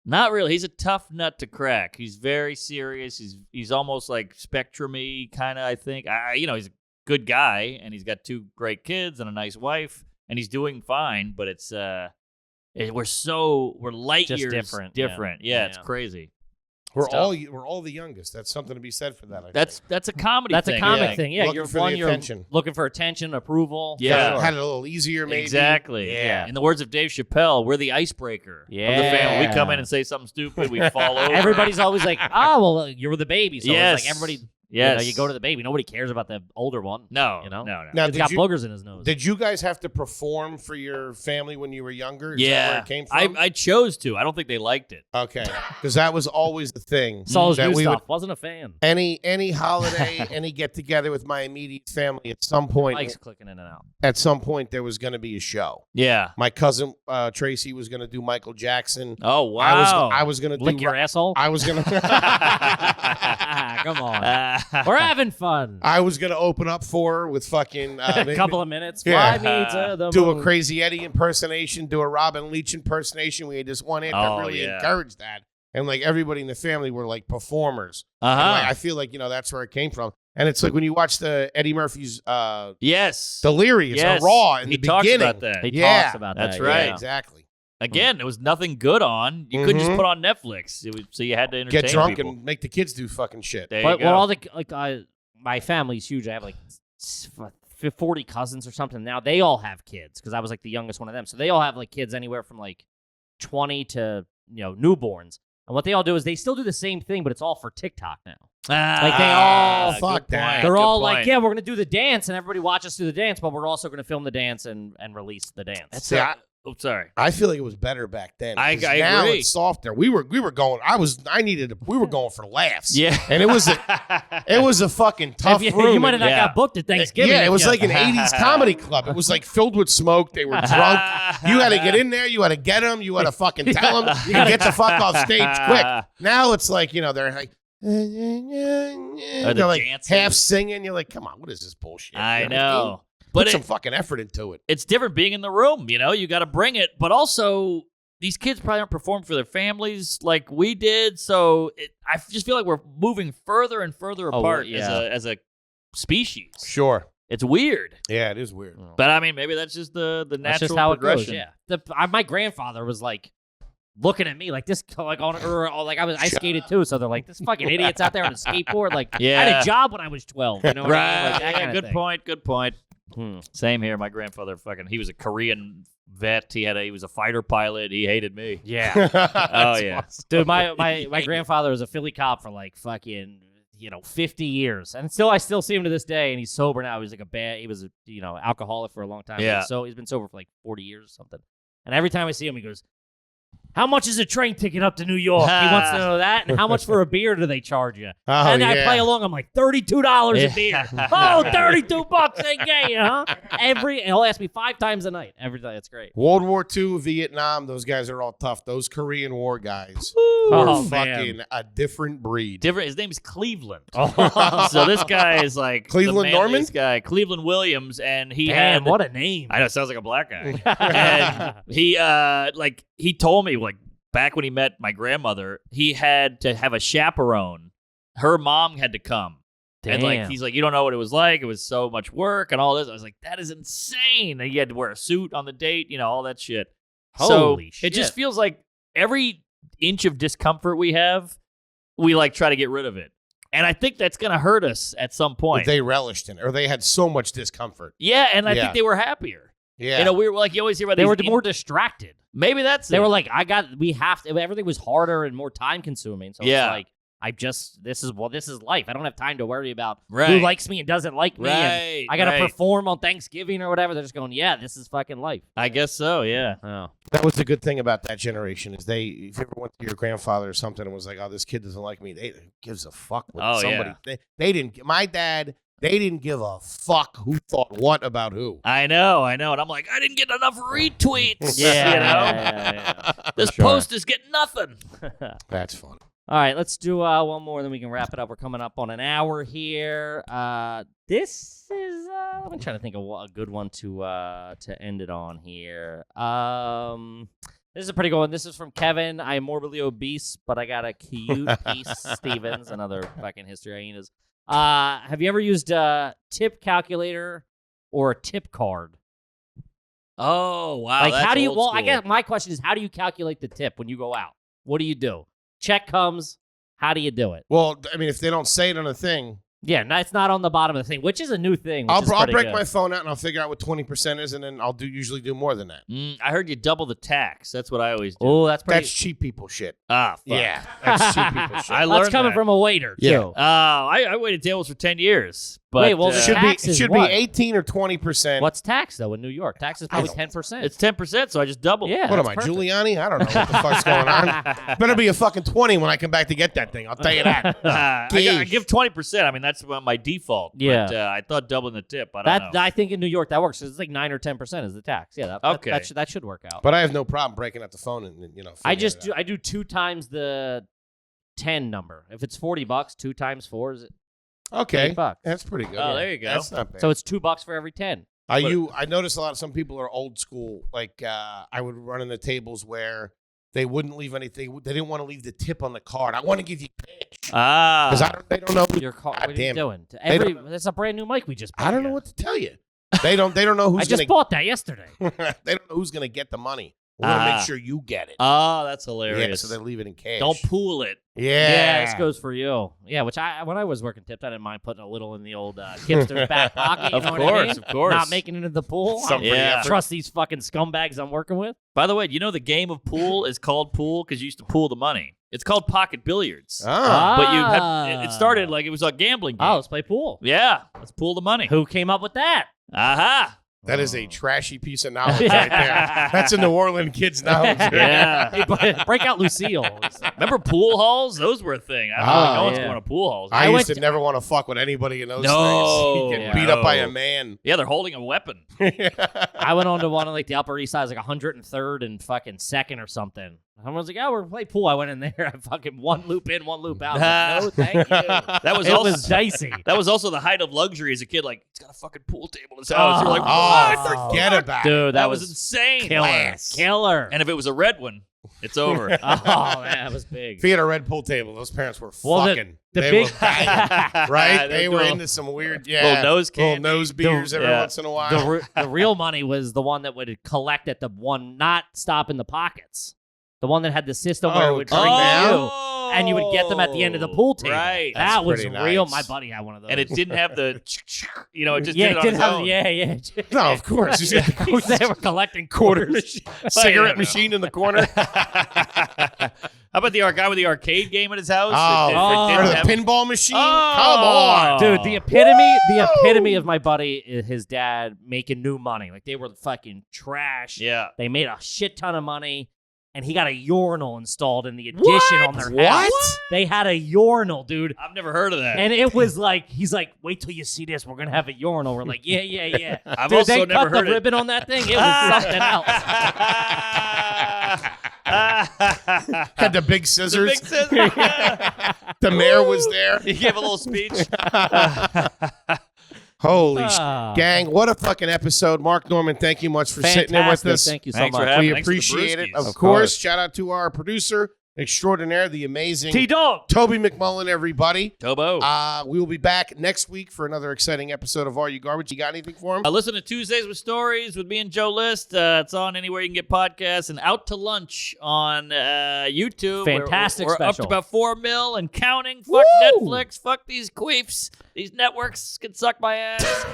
Speaker 4: Not really. He's a tough nut to crack. He's very serious. He's almost like spectrum-y kind of, I think. He's a good guy, and he's got 2 great kids and a nice wife, and he's doing fine, but it's we're light
Speaker 1: Just
Speaker 4: years
Speaker 1: different.
Speaker 4: Yeah, it's crazy.
Speaker 3: We're
Speaker 4: It's
Speaker 3: all the youngest. That's something to be said for that. I
Speaker 4: That's a comedy
Speaker 1: That's
Speaker 4: thing.
Speaker 1: a comic
Speaker 3: Yeah.
Speaker 1: thing. Yeah,
Speaker 3: Looking
Speaker 1: you're
Speaker 3: for the
Speaker 1: you're
Speaker 3: attention.
Speaker 1: looking for attention, approval.
Speaker 4: Yeah.
Speaker 3: Had it a little easier, maybe.
Speaker 4: Exactly.
Speaker 3: Yeah.
Speaker 4: In the words of Dave Chappelle, we're the icebreaker of the family. We come in and say something stupid, we fall over.
Speaker 1: Everybody's always like, oh, well, you're the baby. So
Speaker 4: Yes.
Speaker 1: it's like everybody,
Speaker 4: Yes.
Speaker 1: you go to the baby. Nobody cares about the older one.
Speaker 4: No.
Speaker 1: You know?
Speaker 4: No.
Speaker 3: Now,
Speaker 1: He's got boogers in his nose.
Speaker 3: Did you guys have to perform for your family when you were younger? Is that
Speaker 4: Yeah.
Speaker 3: where it came from?
Speaker 4: I chose to. I don't think they liked it.
Speaker 3: Okay, because that was always the thing.
Speaker 1: Saw his
Speaker 3: that
Speaker 1: new
Speaker 3: we
Speaker 1: stuff.
Speaker 3: would-
Speaker 1: Wasn't a fan.
Speaker 3: Any holiday, any get together with my immediate family, at some point,
Speaker 1: Mike's clicking in and out.
Speaker 3: there was going to be a show.
Speaker 4: Yeah.
Speaker 3: My cousin Tracy was going to do Michael Jackson.
Speaker 4: Oh, wow.
Speaker 3: I was going to
Speaker 1: Lick
Speaker 3: do
Speaker 1: your asshole?
Speaker 3: I was going to
Speaker 1: Come on. We're having fun.
Speaker 3: I was going to open up for her with fucking
Speaker 1: A couple of minutes.
Speaker 3: Yeah.
Speaker 1: Fly me to the
Speaker 3: do
Speaker 1: moon.
Speaker 3: a Crazy Eddie impersonation, do a Robin Leach impersonation. We had this one aunt that
Speaker 4: Oh,
Speaker 3: really
Speaker 4: yeah.
Speaker 3: encouraged that. And like everybody in the family were like performers. And,
Speaker 4: Uh-huh.
Speaker 3: like, I feel like, that's where it came from. And it's like when you watch the Eddie Murphy's
Speaker 4: Yes.
Speaker 3: Delirious
Speaker 4: Yes.
Speaker 3: or Raw in
Speaker 4: He
Speaker 3: the
Speaker 4: talks
Speaker 3: beginning.
Speaker 4: about that.
Speaker 1: He
Speaker 3: Yeah,
Speaker 1: talks about
Speaker 4: that's
Speaker 1: that.
Speaker 4: right.
Speaker 1: Yeah.
Speaker 3: Exactly.
Speaker 4: Again, there was nothing good on. You couldn't just
Speaker 3: Mhm.
Speaker 4: put on Netflix. So you had to entertain
Speaker 3: Get drunk
Speaker 4: people.
Speaker 3: and make the kids do fucking shit.
Speaker 4: There
Speaker 1: But
Speaker 4: you go.
Speaker 1: all my family's huge. I have like 40 cousins or something now. They all have kids because I was like the youngest one of them. So they all have like kids anywhere from like 20 to newborns. And what they all do is they still do the same thing, but it's all for TikTok now. Like they all
Speaker 3: fuck
Speaker 4: good
Speaker 3: that.
Speaker 4: point,
Speaker 1: They're
Speaker 4: good
Speaker 1: all like,
Speaker 4: point.
Speaker 1: yeah, we're gonna do the dance, and everybody watch us do the dance, but we're also gonna film the dance and release the dance.
Speaker 3: See,
Speaker 4: Oh, sorry.
Speaker 3: I feel like it was better back then.
Speaker 4: I
Speaker 3: 'Cause now
Speaker 4: agree.
Speaker 3: it's softer. We were going. We were going for laughs.
Speaker 4: Yeah.
Speaker 3: And it was a fucking tough
Speaker 1: If
Speaker 3: room.
Speaker 1: you might have not
Speaker 4: Yeah.
Speaker 1: got booked at Thanksgiving.
Speaker 3: Yeah, it
Speaker 1: if
Speaker 3: was
Speaker 1: you-
Speaker 3: like an 80s comedy club. It was like filled with smoke. They were drunk. You had to get in there. You had to get them. You had to fucking tell them. You get the fuck off stage quick. Now it's like, they're like, they're like
Speaker 4: dancing.
Speaker 3: half singing. You're like, come on, what is this bullshit?
Speaker 4: I
Speaker 3: You know what I mean?
Speaker 4: know. But
Speaker 3: Put some fucking effort into it.
Speaker 4: it's different being in the room, you got to bring it. But also, these kids probably aren't performing for their families like we did. So I just feel like we're moving further and further apart as a species.
Speaker 3: Sure.
Speaker 4: It's weird.
Speaker 3: Yeah, it is weird.
Speaker 4: But I mean, maybe that's just the natural
Speaker 1: That's just how it goes.
Speaker 4: progression.
Speaker 1: Yeah. My grandfather was like looking at me like this, like I skated too. So they're like, this fucking idiot's out there on a skateboard. Like, I had
Speaker 4: Yeah.
Speaker 1: a job when I was 12. You know what I mean?
Speaker 4: Right.
Speaker 1: Like, that
Speaker 4: Yeah,
Speaker 1: kinda
Speaker 4: good
Speaker 1: thing.
Speaker 4: point. Good point. Same here. My grandfather he was a Korean vet. He was a fighter pilot. He hated me.
Speaker 1: Yeah.
Speaker 4: Oh yeah.
Speaker 1: Dude, my grandfather was a Philly cop for like fucking 50 years, and I still see him to this day, and he's sober now. He was alcoholic for a long time.
Speaker 4: Yeah.
Speaker 1: So he's been sober for like 40 years or something. And every time I see him, he goes, How much is a train ticket up to New York? He wants to know that. And how much for a beer do they charge you? And I play along. I'm like, $32 a beer. Oh, $32 they get you, huh? He'll ask me 5 times a night. Every day. It's great.
Speaker 3: World War II, Vietnam, those guys are all tough. Those Korean War guys are fucking a different breed.
Speaker 4: His name is Cleveland. So this guy is like
Speaker 3: Cleveland Norman?
Speaker 4: Guy, Cleveland Williams, and he
Speaker 1: Damn, what a name.
Speaker 4: I know, sounds like a black guy. And he told me, like, back when he met my grandmother, he had to have a chaperone. Her mom had to come.
Speaker 1: Damn.
Speaker 4: And he's like, you don't know what it was like. It was so much work and all this. I was like, that is insane. And he had to wear a suit on the date, all that shit.
Speaker 1: Holy shit.
Speaker 4: It just feels like every inch of discomfort we have, we try to get rid of it. And I think that's going to hurt us at some point.
Speaker 3: They relished in it, or they had so much discomfort.
Speaker 4: Yeah, and I think they were happier.
Speaker 3: Yeah.
Speaker 4: We were like, you always hear about
Speaker 1: They were more distracted.
Speaker 4: Maybe that's
Speaker 1: They
Speaker 4: it.
Speaker 1: were like, everything was harder and more time consuming. So it's like, this is life. I don't have time to worry about who likes me and doesn't like me. And I got to perform on Thanksgiving or whatever. They're just going, yeah, this is fucking life.
Speaker 4: I guess so, yeah.
Speaker 1: Oh.
Speaker 3: That was the good thing about that generation is if you ever went to your grandfather or something and was like, oh, this kid doesn't like me, they gives a fuck what somebody.
Speaker 4: Yeah.
Speaker 3: They didn't. My dad, they didn't give a fuck who thought what about who.
Speaker 4: I know. And I'm like, I didn't get enough retweets.
Speaker 1: Yeah.
Speaker 4: This post is getting nothing.
Speaker 3: That's fun.
Speaker 1: All right, let's do one more, then we can wrap it up. We're coming up on an hour here. This is I'm trying to think of a good one to end it on here. This is a pretty good one. This is from Kevin. I am morbidly obese, but I got a cute piece. Stevens, another fucking history hyenas. Have you ever used a tip calculator or a tip card?
Speaker 4: Oh wow!
Speaker 1: Like,
Speaker 4: that's
Speaker 1: how do you?
Speaker 4: old
Speaker 1: Well,
Speaker 4: school.
Speaker 1: I guess my question is, how do you calculate the tip when you go out? What do you do? Check comes. How do you do it?
Speaker 3: Well, I mean, if they don't say it on a thing,
Speaker 1: Yeah, it's not on the bottom of the thing, which is a new thing.
Speaker 3: I'll break my phone out and I'll figure out what 20% is, and then I'll usually do more than that.
Speaker 4: I heard you double the tax. That's what I always do.
Speaker 1: Oh, that's pretty.
Speaker 3: That's cheap people shit.
Speaker 4: Fuck.
Speaker 3: Yeah, that's cheap people shit.
Speaker 4: I learned
Speaker 1: That's coming
Speaker 4: that.
Speaker 1: from a waiter, too.
Speaker 3: Yeah.
Speaker 4: I waited tables for 10 years. But,
Speaker 1: Wait, well, the tax
Speaker 3: it
Speaker 1: is
Speaker 3: should
Speaker 1: what?
Speaker 3: be 18 or 20%.
Speaker 1: What's tax, though, in New York? Tax is probably 10%.
Speaker 4: it's 10%, so I just doubled.
Speaker 1: Yeah.
Speaker 3: What am
Speaker 1: that's
Speaker 3: I,
Speaker 1: perfect.
Speaker 3: Giuliani? I don't know what the fuck's going on. Better be a fucking 20 when I come back to get that thing. I'll tell you that.
Speaker 4: I give 20%. I mean, that's my default.
Speaker 1: Yeah.
Speaker 4: But I thought doubling the tip. I don't know.
Speaker 1: I think in New York that works. It's like 9 or 10% is the tax. Yeah, that should work out.
Speaker 3: But I have no problem breaking out the phone and
Speaker 1: I
Speaker 3: figuring it out.
Speaker 1: do 2 times the 10 number. If it's $40, 2 times 4 is
Speaker 3: Okay,
Speaker 1: $8.
Speaker 3: that's pretty good.
Speaker 4: Oh, there you go.
Speaker 3: That's not bad.
Speaker 1: So it's $2 for every 10.
Speaker 3: I notice a lot of some people are old school. Like I would run into tables where they wouldn't leave anything. They didn't want to leave the tip on the card. I want to give you pitch because they don't know.
Speaker 1: Your car. What are you doing? That's a brand new mic we just bought.
Speaker 3: I don't know what to tell you. They don't know who's.
Speaker 1: I just bought that yesterday.
Speaker 3: They don't know who's gonna get the money. We're gonna make sure you get it.
Speaker 4: Oh, that's
Speaker 3: Yeah,
Speaker 4: hilarious.
Speaker 3: so they leave it in cash.
Speaker 4: Don't pool it.
Speaker 3: Yeah,
Speaker 1: this goes for you. Yeah, which when I was working tipped, I didn't mind putting a little in the old hipster's back pocket. You
Speaker 4: Of
Speaker 1: know what I
Speaker 4: course,
Speaker 1: mean?
Speaker 4: of course.
Speaker 1: Not making it into the pool.
Speaker 3: Some
Speaker 1: I
Speaker 4: yeah.
Speaker 1: don't trust these fucking scumbags I'm working with.
Speaker 4: By the way, you know the game of pool is called pool because you used to pool the money. It's called pocket billiards.
Speaker 3: Ah.
Speaker 4: But you had it started like it was a gambling game.
Speaker 1: Oh, let's play pool.
Speaker 4: Yeah, let's pool the money.
Speaker 1: Who came up with that?
Speaker 4: Aha.
Speaker 3: That is a trashy piece of knowledge right there. That's a New Orleans kid's knowledge.
Speaker 4: Yeah.
Speaker 1: Break out Lucille.
Speaker 4: Remember pool halls? Those were a thing. I don't know. No one's
Speaker 1: yeah.
Speaker 4: going to pool halls.
Speaker 3: I used
Speaker 1: went
Speaker 3: to never want to fuck with anybody in those
Speaker 4: No.
Speaker 3: things. You get
Speaker 1: Yeah.
Speaker 3: beat up by a man.
Speaker 4: Yeah, they're holding a weapon.
Speaker 1: I went on to one of like the Upper East Side, like 103rd and fucking 2nd or something. Someone was like, "Oh, we're playing pool." I went in there. I fucking one loop in, one loop out. Like, no, thank you.
Speaker 4: That was
Speaker 1: It
Speaker 4: also
Speaker 1: was dicey.
Speaker 4: That was also the height of luxury as a kid. Like, it's got a fucking pool table in his house. You're like,
Speaker 3: Oh,
Speaker 4: what?
Speaker 3: forget about it.
Speaker 1: Dude,
Speaker 4: That was insane.
Speaker 1: Killer.
Speaker 4: And if it was a red one, it's over.
Speaker 1: Oh, man, that was big.
Speaker 3: If he had a red pool table, those parents were
Speaker 1: Well,
Speaker 3: fucking.
Speaker 1: the
Speaker 3: they
Speaker 1: big
Speaker 3: were banging, right?
Speaker 4: They
Speaker 3: They were
Speaker 4: were
Speaker 3: into some weird,
Speaker 4: little nose
Speaker 3: little
Speaker 4: candy.
Speaker 3: nose beers every once in a while.
Speaker 1: The real money was the one that would collect at the one, not stop in the pockets. The one that had the system where it would bring you, and you would get them at the end of the pool table.
Speaker 4: Right.
Speaker 1: That
Speaker 3: That's
Speaker 1: was
Speaker 3: pretty
Speaker 1: real.
Speaker 3: nice.
Speaker 1: My buddy had one of those.
Speaker 4: And it didn't have the, it just
Speaker 1: yeah,
Speaker 4: did
Speaker 1: it
Speaker 4: it on
Speaker 1: did
Speaker 4: its
Speaker 1: have.
Speaker 4: own.
Speaker 1: Yeah.
Speaker 3: No, of course. He's got the
Speaker 1: They were collecting
Speaker 3: quarter
Speaker 1: quarters.
Speaker 3: machine, cigarette machine in the corner.
Speaker 4: How about the guy with the arcade game at his house?
Speaker 3: Or the
Speaker 4: have-
Speaker 3: pinball machine.
Speaker 4: Oh.
Speaker 3: Come on.
Speaker 1: Dude, the epitome of my buddy is his dad making new money. Like, they were fucking trash.
Speaker 4: Yeah.
Speaker 1: They made a shit ton of money. and he got a urinal installed in the addition on their house.
Speaker 3: What?
Speaker 1: They had a urinal, dude.
Speaker 4: I've never heard of that.
Speaker 1: And it was like, he's like, wait till you see this. We're going to have a urinal. We're like, yeah.
Speaker 4: I've
Speaker 1: Dude,
Speaker 4: also
Speaker 1: they
Speaker 4: never
Speaker 1: cut
Speaker 4: heard
Speaker 1: the ribbon on that thing. It was something else.
Speaker 3: Had the big scissors.
Speaker 4: Big scissors.
Speaker 3: The mayor was there.
Speaker 4: He gave a little speech.
Speaker 3: Holy gang, what a fucking episode. Mark Norman, thank you much for sitting in with us.
Speaker 1: Thank you so
Speaker 4: Thanks for
Speaker 1: much.
Speaker 4: having
Speaker 3: We
Speaker 4: Thanks for the
Speaker 3: appreciate it.
Speaker 4: brewskis.
Speaker 3: Of course, shout out to our producer extraordinaire, the amazing
Speaker 1: T-Dog.
Speaker 3: Toby McMullen, everybody.
Speaker 4: Tobo.
Speaker 3: We will be back next week for another exciting episode of Are You Garbage? You got anything for him?
Speaker 4: Listen to Tuesdays with Stories with me and Joe List. It's on anywhere you can get podcasts, and Out to Lunch on YouTube.
Speaker 1: Fantastic
Speaker 4: we're up
Speaker 1: special.
Speaker 4: to about 4 mil and counting. Fuck Netflix. Fuck these queefs. These networks can suck my ass.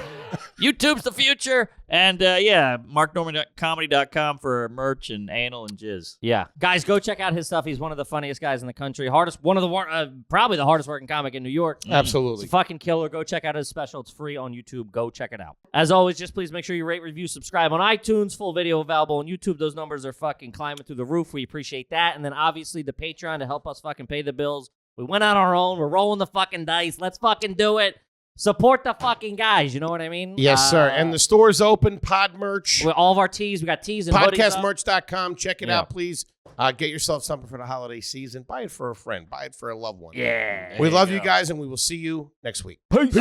Speaker 4: YouTube's the future. And marknorman.comedy.com for merch and anal and jizz.
Speaker 1: Yeah. Guys, go check out his stuff. He's one of the funniest guys in the country. Probably the hardest working comic in New York.
Speaker 3: Absolutely.
Speaker 1: It's a fucking killer. Go check out his special. It's free on YouTube. Go check it out. As always, just please make sure you rate, review, subscribe on iTunes. Full video available on YouTube. Those numbers are fucking climbing through the roof. We appreciate that. And then obviously the Patreon to help us fucking pay the bills. We went on our own. We're rolling the fucking dice. Let's fucking do it. Support the fucking guys. You know what I mean?
Speaker 3: Yes, sir. And the store's open. Pod merch.
Speaker 1: With all of our tees. We got tees and hoodies up.
Speaker 3: Podcastmerch.com. Check it out, please. Get yourself something for the holiday season. Buy it for a friend. Buy it for a loved one.
Speaker 1: Yeah.
Speaker 3: We love you guys, and we will see you next week.
Speaker 1: Peace.